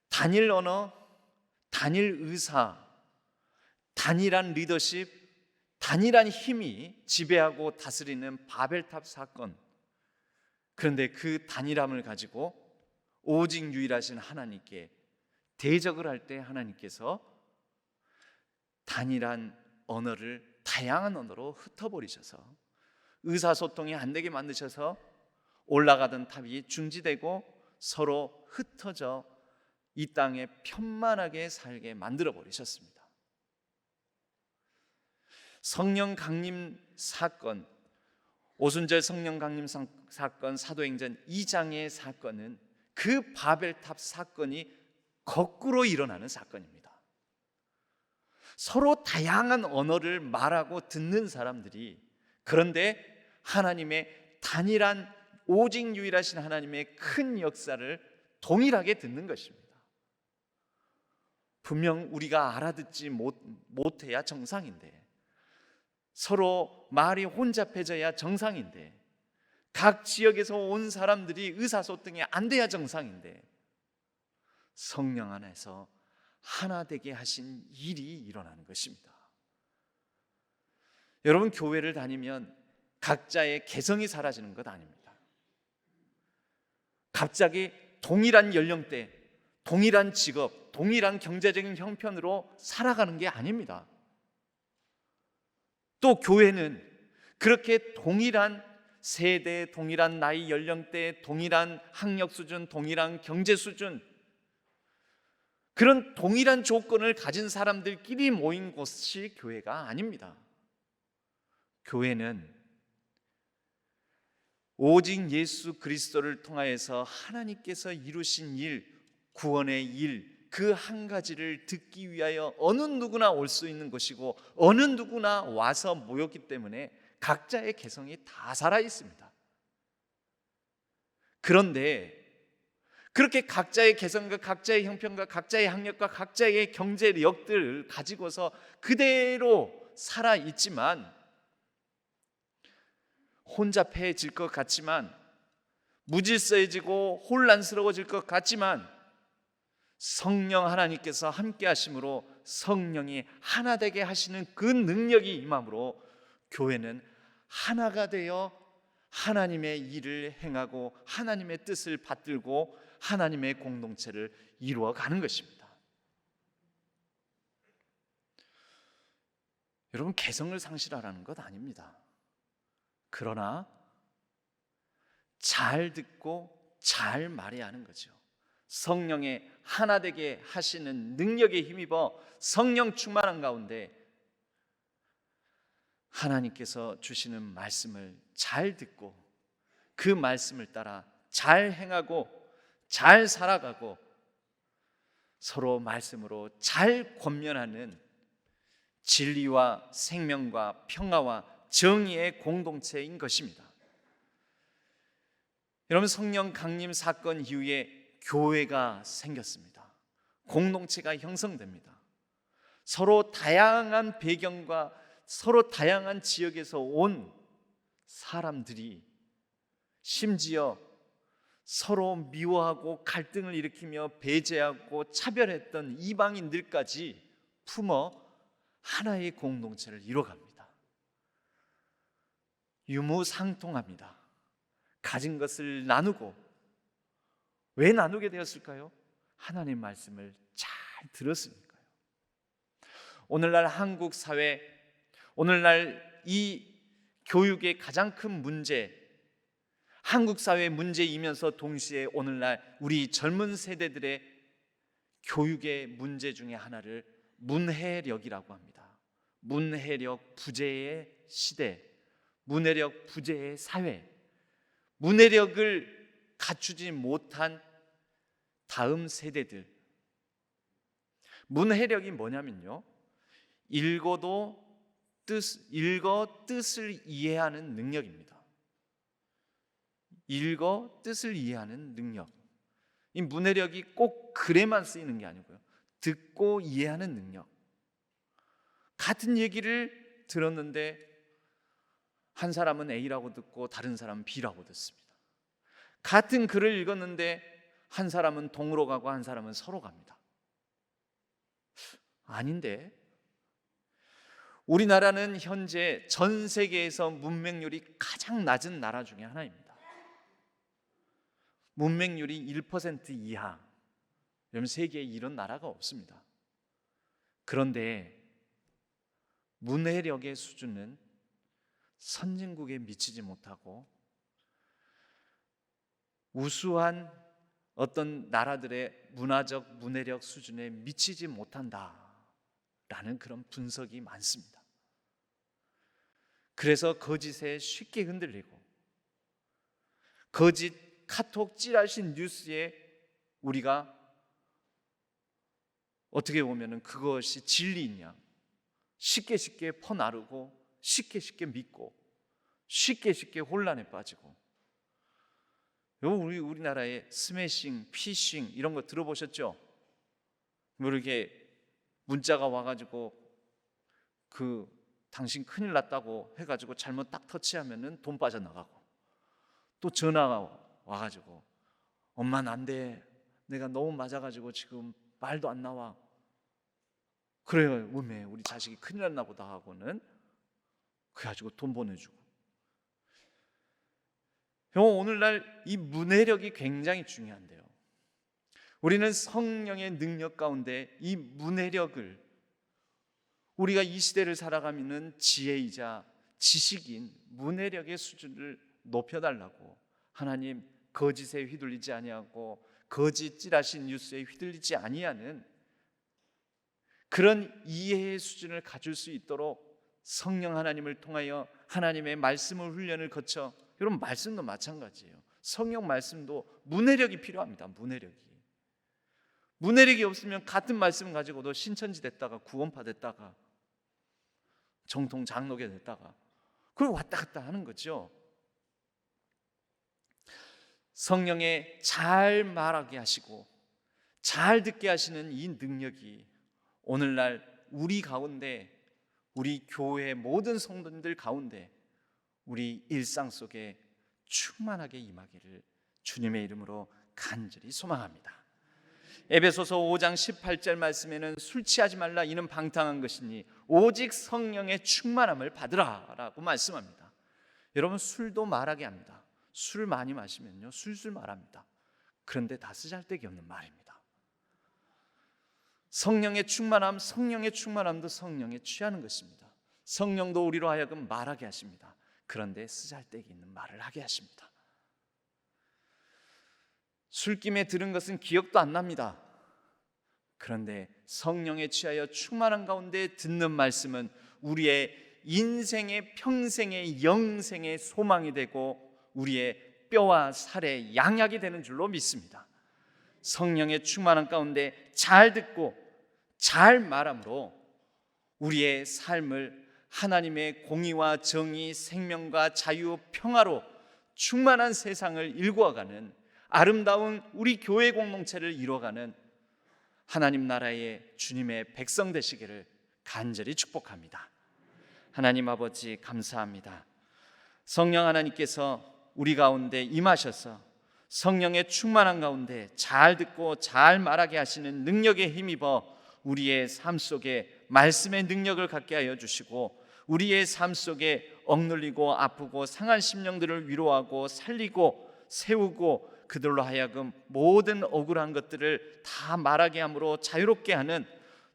단일 언어, 단일 의사, 단일한 리더십, 단일한 힘이 지배하고 다스리는 바벨탑 사건. 그런데 그 단일함을 가지고 오직 유일하신 하나님께 대적을 할 때 하나님께서 단일한 언어를 다양한 언어로 흩어버리셔서 의사소통이 안 되게 만드셔서 올라가던 탑이 중지되고 서로 흩어져 이 땅에 편만하게 살게 만들어 버리셨습니다. 성령 강림 사건, 오순절 성령 강림 사건, 사도행전 2장의 사건은 그 바벨탑 사건이 거꾸로 일어나는 사건입니다. 서로 다양한 언어를 말하고 듣는 사람들이, 그런데 하나님의 단일한 오직 유일하신 하나님의 큰 역사를 동일하게 듣는 것입니다. 분명 우리가 알아듣지 못해야 정상인데, 서로 말이 혼잡해져야 정상인데, 각 지역에서 온 사람들이 의사소통이 안 돼야 정상인데, 성령 안에서 하나 되게 하신 일이 일어나는 것입니다. 여러분, 교회를 다니면 각자의 개성이 사라지는 것 아닙니다. 갑자기 동일한 연령대, 동일한 직업, 동일한 경제적인 형편으로 살아가는 게 아닙니다. 또 교회는 그렇게 동일한 세대, 동일한 나이 연령대, 동일한 학력 수준, 동일한 경제 수준, 그런 동일한 조건을 가진 사람들끼리 모인 곳이 교회가 아닙니다. 교회는 오직 예수 그리스도를 통하여서 하나님께서 이루신 일, 구원의 일, 그 한 가지를 듣기 위하여 어느 누구나 올 수 있는 것이고, 어느 누구나 와서 모였기 때문에 각자의 개성이 다 살아 있습니다. 그런데 그렇게 각자의 개성과 각자의 형편과 각자의 학력과 각자의 경제력들을 가지고서 그대로 살아 있지만, 혼잡해질 것 같지만, 무질서해지고 혼란스러워질 것 같지만, 성령 하나님께서 함께 하심으로 성령이 하나 되게 하시는 그 능력이 임함으로 교회는 하나가 되어 하나님의 일을 행하고 하나님의 뜻을 받들고 하나님의 공동체를 이루어가는 것입니다. 여러분, 개성을 상실하라는 것 아닙니다. 그러나 잘 듣고 잘 말해야 하는 거죠. 성령의 하나 되게 하시는 능력에 힘입어 성령 충만한 가운데 하나님께서 주시는 말씀을 잘 듣고 그 말씀을 따라 잘 행하고 잘 살아가고 서로 말씀으로 잘 권면하는 진리와 생명과 평화와 정의의 공동체인 것입니다. 여러분, 성령 강림 사건 이후에 교회가 생겼습니다. 공동체가 형성됩니다. 서로 다양한 배경과 서로 다양한 지역에서 온 사람들이, 심지어 서로 미워하고 갈등을 일으키며 배제하고 차별했던 이방인들까지 품어 하나의 공동체를 이뤄갑니다. 유무상통합니다. 가진 것을 나누고. 왜 나누게 되었을까요? 하나님 말씀을 잘 들었으니까요. 오늘날 한국 사회, 오늘날 이 교육의 가장 큰 문제, 한국 사회의 문제이면서 동시에 오늘날 우리 젊은 세대들의 교육의 문제 중에 하나를 문해력이라고 합니다. 문해력 부재의 시대, 문해력 부재의 사회, 문해력을 갖추지 못한 다음 세대들. 문해력이 뭐냐면요, 읽어 뜻을 이해하는 능력입니다. 읽어 뜻을 이해하는 능력. 이 문해력이 꼭 글에만 쓰이는 게 아니고요, 듣고 이해하는 능력. 같은 얘기를 들었는데 한 사람은 A라고 듣고 다른 사람은 B라고 듣습니다. 같은 글을 읽었는데 한 사람은 동으로 가고 한 사람은 서로 갑니다. 아닌데, 우리나라는 현재 전 세계에서 문맹률이 가장 낮은 나라 중에 하나입니다. 문맹률이 1% 이하. 여러분, 세계에 이런 나라가 없습니다. 그런데 문해력의 수준은 선진국에 미치지 못하고 우수한 어떤 나라들의 문화적 문해력 수준에 미치지 못한다라는 그런 분석이 많습니다. 그래서 거짓에 쉽게 흔들리고, 거짓 카톡 찌라시 뉴스에 우리가 어떻게 보면은 그것이 진리인 양 쉽게 퍼나르고, 쉽게 믿고, 쉽게 혼란에 빠지고. 우리나라의 스매싱, 피싱 이런 거 들어보셨죠? 뭐 이렇게 문자가 와가지고 당신 큰일 났다고 해가지고 잘못 딱 터치하면은 돈 빠져나가고, 또 전화가 와가지고 엄마는 안 돼, 내가 너무 맞아가지고 지금 말도 안 나와. 그래요, 우리 자식이 큰일 났나 보다 하고는 그래가지고 돈 보내주고. 오늘날 이 문해력이 굉장히 중요한데요, 우리는 성령의 능력 가운데 이 문해력을, 우리가 이 시대를 살아가는 지혜이자 지식인 문해력의 수준을 높여달라고, 하나님 거짓에 휘둘리지 아니하고 거짓 찌라시 뉴스에 휘둘리지 아니하는 그런 이해의 수준을 가질 수 있도록 성령 하나님을 통하여 하나님의 말씀을 훈련을 거쳐, 여러분 말씀도 마찬가지예요. 성령 말씀도 문해력이 필요합니다. 문해력이 없으면 같은 말씀 가지고도 신천지 됐다가 구원파 됐다가 정통 장로교 됐다가 그걸 왔다 갔다 하는 거죠. 성령의 잘 말하게 하시고 잘 듣게 하시는 이 능력이 오늘날 우리 가운데, 우리 교회 모든 성도들 가운데, 우리 일상 속에 충만하게 임하기를 주님의 이름으로 간절히 소망합니다. 에베소서 5장 18절 말씀에는 술 취하지 말라, 이는 방탕한 것이니 오직 성령의 충만함을 받으라 라고 말씀합니다. 여러분, 술도 말하게 합니다. 술 많이 마시면요 술술 말합니다. 그런데 다 쓰잘데기 없는 말입니다. 성령의 충만함도 성령에 취하는 것입니다. 성령도 우리로 하여금 말하게 하십니다. 그런데 쓰잘데기 있는 말을 하게 하십니다. 술김에 들은 것은 기억도 안 납니다. 그런데 성령에 취하여 충만한 가운데 듣는 말씀은 우리의 인생의 평생의 영생의 소망이 되고 우리의 뼈와 살의 양약이 되는 줄로 믿습니다. 성령의 충만한 가운데 잘 듣고 잘 말함으로 우리의 삶을 하나님의 공의와 정의, 생명과 자유, 평화로 충만한 세상을 일구어가는 아름다운 우리 교회 공동체를 이루어가는 하나님 나라의 주님의 백성 되시기를 간절히 축복합니다. 하나님 아버지, 감사합니다. 성령 하나님께서 우리 가운데 임하셔서 성령의 충만한 가운데 잘 듣고 잘 말하게 하시는 능력에 힘입어 우리의 삶 속에 말씀의 능력을 갖게 하여 주시고, 우리의 삶 속에 억눌리고 아프고 상한 심령들을 위로하고 살리고 세우고 그들로 하여금 모든 억울한 것들을 다 말하게 함으로 자유롭게 하는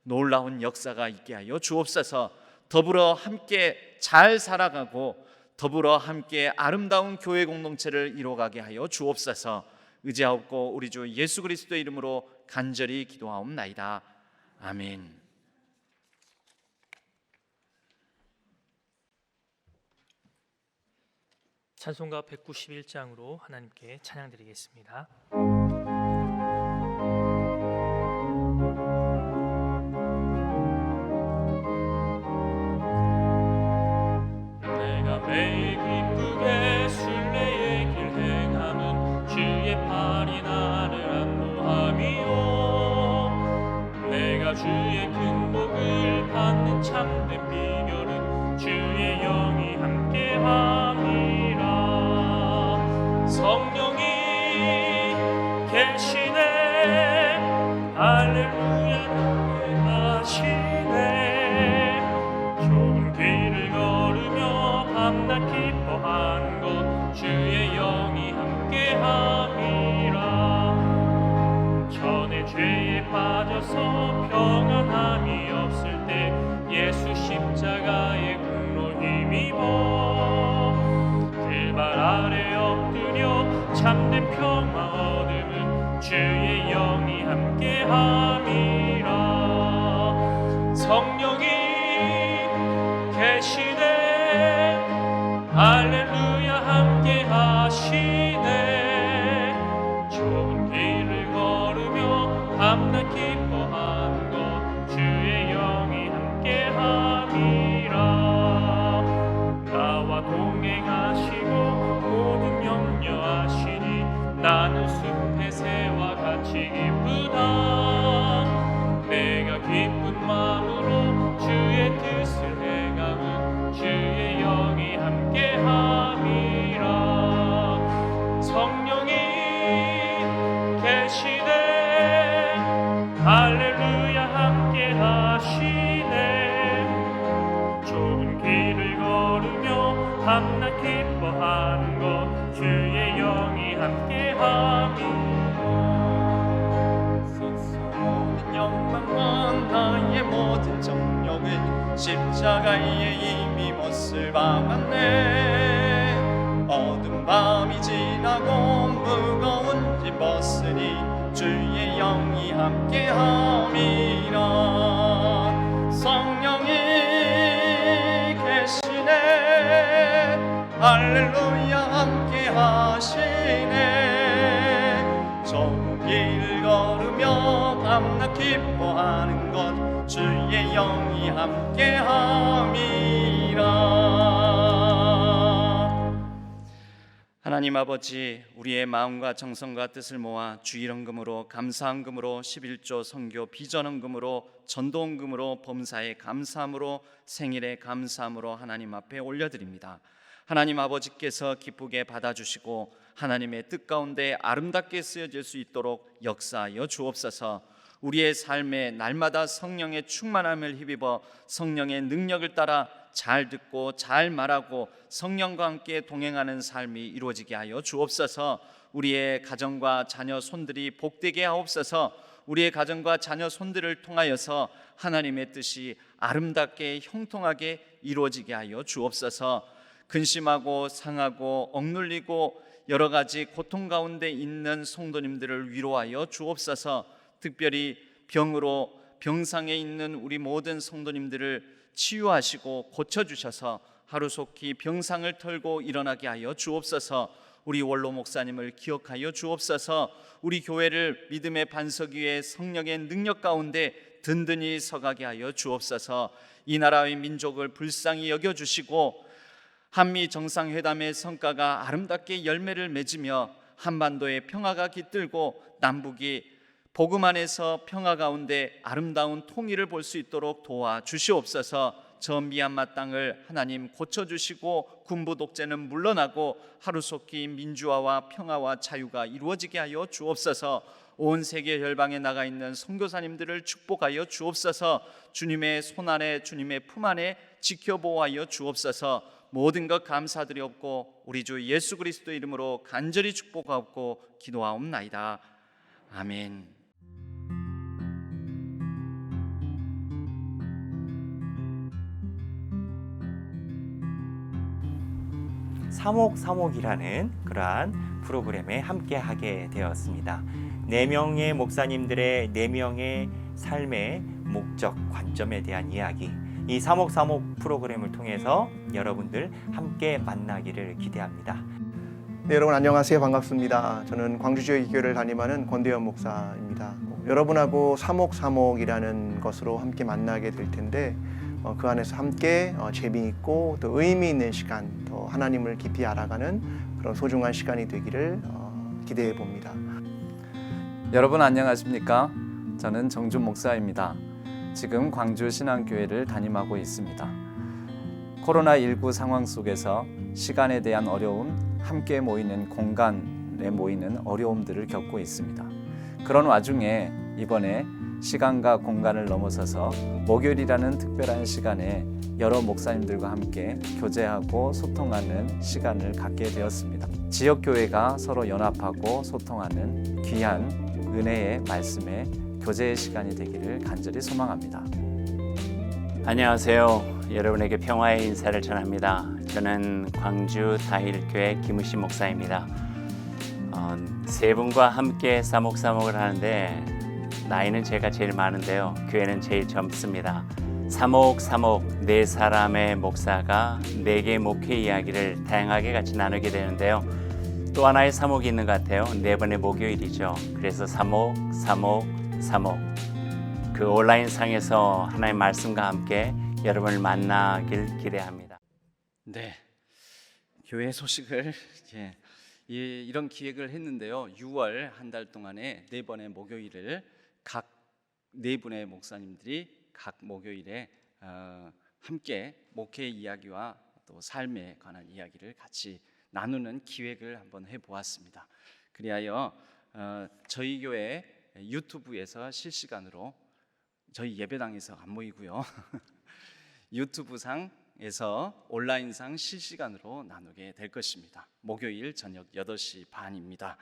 놀라운 역사가 있게 하여 주옵소서. 더불어 함께 잘 살아가고 더불어 함께 아름다운 교회 공동체를 이루어가게 하여 주옵소서. 의지하옵고 우리 주 예수 그리스도의 이름으로 간절히 기도하옵나이다. 아멘. 찬송가 191장으로 하나님께 찬양드리겠습니다. 내가 매일 기쁘게 순례의 길 행함은 주의 팔이 나를 안노함이요 내가 주의 큰 복을 받는 참된 비결은 주의 영이 함께함이라 성령이 계시네 할렐루야 하시네 좁은 길을 걸으며 밤낮 기뻐하는 것 주의 영이 함께함이라 전에 죄에 빠져서 평안함이 없을 때 예수 십자가의 공로 힘입어 그 발 아래 엎드려 참된 평화 얻음은 주의 영이 함께함이라 성령이 계시네 할렐루야 함께하시네 좁은 길을 걸으며 밤낮 기뻐하는 것 주의 영이 함께함이라 나와 동행하시고 모든 염려하시니 나는 숲의 새와 같이 기쁘다 내가 기쁜 마음으로 주의 뜻을 행함은 주의 영이 함께함이라 성령이 계시네 할렐루야 함께하시네 좁은 길을 걸으며 밤낮 기뻐하는 것 주의 영이 함께함이라 모든 영광과 나의 모든 정력은 십자가에 이미 못을 박았네 어두운 밤이 지나고 무거운 짐 벗으니 주의 영이 함께함이라 성령이 계시네 할렐루야 함께하시네 좁은 길을 걸으며 밤낮 기뻐하는 것 주의 영이 함께함이라 하나님 아버지 우리의 마음과 정성과 뜻을 모아 주일헌금으로 감사헌금으로 11조 선교 비전헌금으로 전도헌금으로 범사에 감사함으로 생일에 감사함으로 하나님 앞에 올려드립니다. 하나님 아버지께서 기쁘게 받아주시고 하나님의 뜻 가운데 아름답게 쓰여질 수 있도록 역사하여 주옵소서. 우리의 삶에 날마다 성령의 충만함을 힘입어 성령의 능력을 따라 잘 듣고 잘 말하고 성령과 함께 동행하는 삶이 이루어지게 하여 주옵소서. 우리의 가정과 자녀 손들이 복되게 하옵소서. 우리의 가정과 자녀 손들을 통하여서 하나님의 뜻이 아름답게 형통하게 이루어지게 하여 주옵소서. 근심하고 상하고 억눌리고 여러 가지 고통 가운데 있는 성도님들을 위로하여 주옵소서. 특별히 병으로 병상에 있는 우리 모든 성도님들을 치유하시고 고쳐주셔서 하루속히 병상을 털고 일어나게 하여 주옵소서. 우리 원로 목사님을 기억하여 주옵소서. 우리 교회를 믿음의 반석 위에 성령의 능력 가운데 든든히 서가게 하여 주옵소서. 이 나라의 민족을 불쌍히 여겨주시고 한미 정상회담의 성과가 아름답게 열매를 맺으며 한반도의 평화가 깃들고 남북이 복음 안에서 평화 가운데 아름다운 통일을 볼 수 있도록 도와주시옵소서. 저 미얀마 땅을 하나님 고쳐주시고 군부 독재는 물러나고 하루속히 민주화와 평화와 자유가 이루어지게 하여 주옵소서. 온 세계 열방에 나가 있는 선교사님들을 축복하여 주옵소서. 주님의 손안에 주님의 품 안에 지켜보호하여 주옵소서. 모든 것 감사드리옵고 우리 주 예수 그리스도 이름으로 간절히 축복하옵고 기도하옵나이다. 아멘. 사목사목이라는 그러한 프로그램에 함께하게 되었습니다. 4명의 목사님들의 4명의 삶의 목적, 관점에 대한 이야기, 이 사목사목 프로그램을 통해서 여러분들 함께 만나기를 기대합니다. 네, 여러분 안녕하세요. 반갑습니다. 저는 광주지역교회를 담임하는 권대현 목사입니다. 여러분하고 사목사목이라는 것으로 함께 만나게 될 텐데 그 안에서 함께 재미있고 또 의미 있는 시간, 또 하나님을 깊이 알아가는 그런 소중한 시간이 되기를 기대해 봅니다. 여러분 안녕하십니까? 저는 정준 목사입니다. 지금 광주 신앙교회를 담임하고 있습니다. 코로나19 상황 속에서 시간에 대한 어려움, 함께 모이는 공간에 모이는 어려움들을 겪고 있습니다. 그런 와중에 이번에 시간과 공간을 넘어서서 목요일이라는 특별한 시간에 여러 목사님들과 함께 교제하고 소통하는 시간을 갖게 되었습니다. 지역교회가 서로 연합하고 소통하는 귀한 은혜의 말씀의 교제의 시간이 되기를 간절히 소망합니다. 안녕하세요. 여러분에게 평화의 인사를 전합니다. 저는 광주 다일교회 김우신 목사입니다. 세 분과 함께 사목사목을 하는데 나이는 제가 제일 많은데요. 교회는 제일 젊습니다. 사목사목 4사람의 목사가 4개의 목회 이야기를 다양하게 같이 나누게 되는데요. 또 하나의 사목이 있는 것 같아요. 4번의 목요일이죠. 그래서 사목, 사목, 사목. 그 온라인 상에서 하나님의 말씀과 함께 여러분을 만나길 기대합니다. 네, 교회 소식을 이런 기획을 했는데요. 6월 한 달 동안에 4번의 목요일을 각 4분의 목사님들이 각 목요일에 함께 목회 이야기와 또 삶에 관한 이야기를 같이 나누는 기획을 한번 해보았습니다. 그리하여 저희 교회 유튜브에서 실시간으로, 저희 예배당에서 안 모이고요. 유튜브상에서 온라인상 실시간으로 나누게 될 것입니다. 목요일 저녁 8시 반입니다.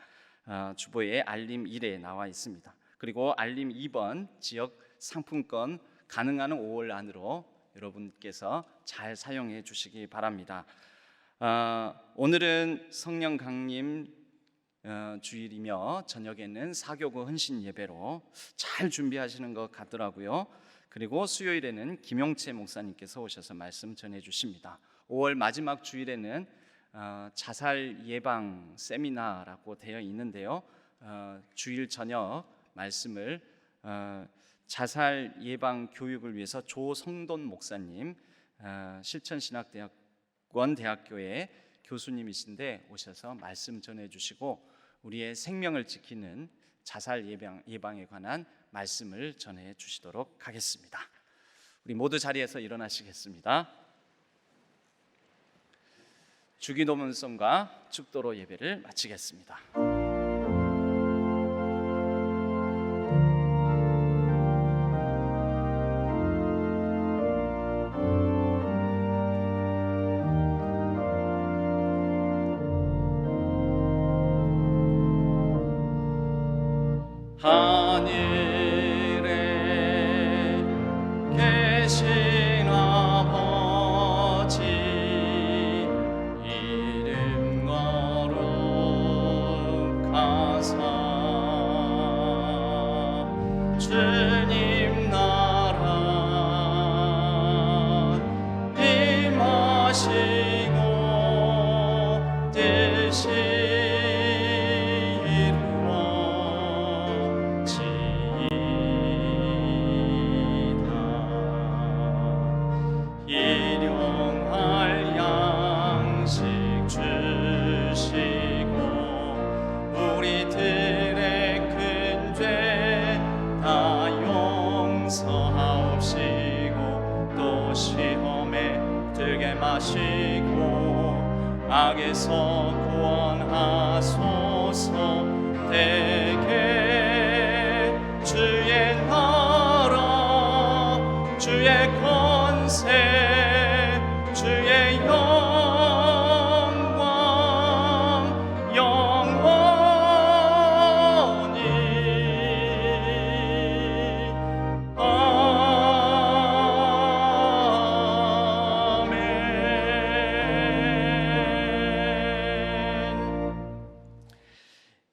주보에 알림 1에 나와 있습니다. 그리고 알림 2번 지역 상품권 가능한 5월 안으로 여러분께서 잘 사용해 주시기 바랍니다. 오늘은 성령 강림 주일이며 저녁에는 사교구 헌신 예배로 잘 준비하시는 것 같더라고요. 그리고 수요일에는 김용채 목사님께서 오셔서 말씀 전해 주십니다. 5월 마지막 주일에는 자살 예방 세미나라고 되어 있는데요. 주일 저녁 말씀을 자살 예방 교육을 위해서 조성돈 목사님, 실천신학대학원 대학교의 교수님이신데 오셔서 말씀 전해 주시고 우리의 생명을 지키는 자살 예방에 관한 말씀을 전해 주시도록 하겠습니다. 우리 모두 자리에서 일어나시겠습니다. 주기도문성과 축도로 예배를 마치겠습니다. 하늘에 계신 아버지 이름 거룩하사 주님 나라 임하시고 뜻이 이루어지이다.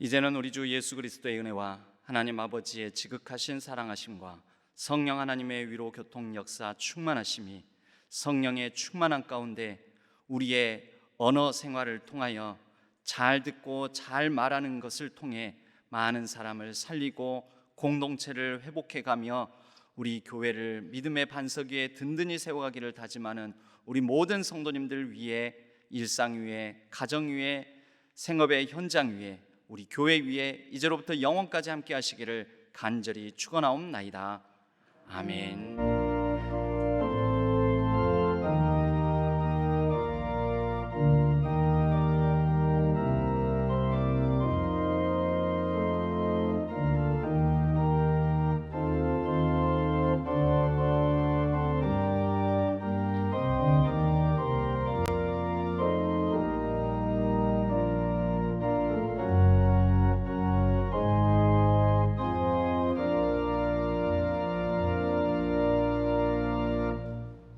이제는 우리 주 예수 그리스도의 은혜와 하나님 아버지의 지극하신 사랑하심과 성령 하나님의 위로 교통 역사 충만하심이 성령의 충만한 가운데 우리의 언어 생활을 통하여 잘 듣고 잘 말하는 것을 통해 많은 사람을 살리고 공동체를 회복해가며 우리 교회를 믿음의 반석 위에 든든히 세워가기를 다짐하는 우리 모든 성도님들 위에 일상 위에 가정 위에 생업의 현장 위에 우리 교회 위에 이제로부터 영원까지 함께 하시기를 간절히 축원하옵나이다. 아멘.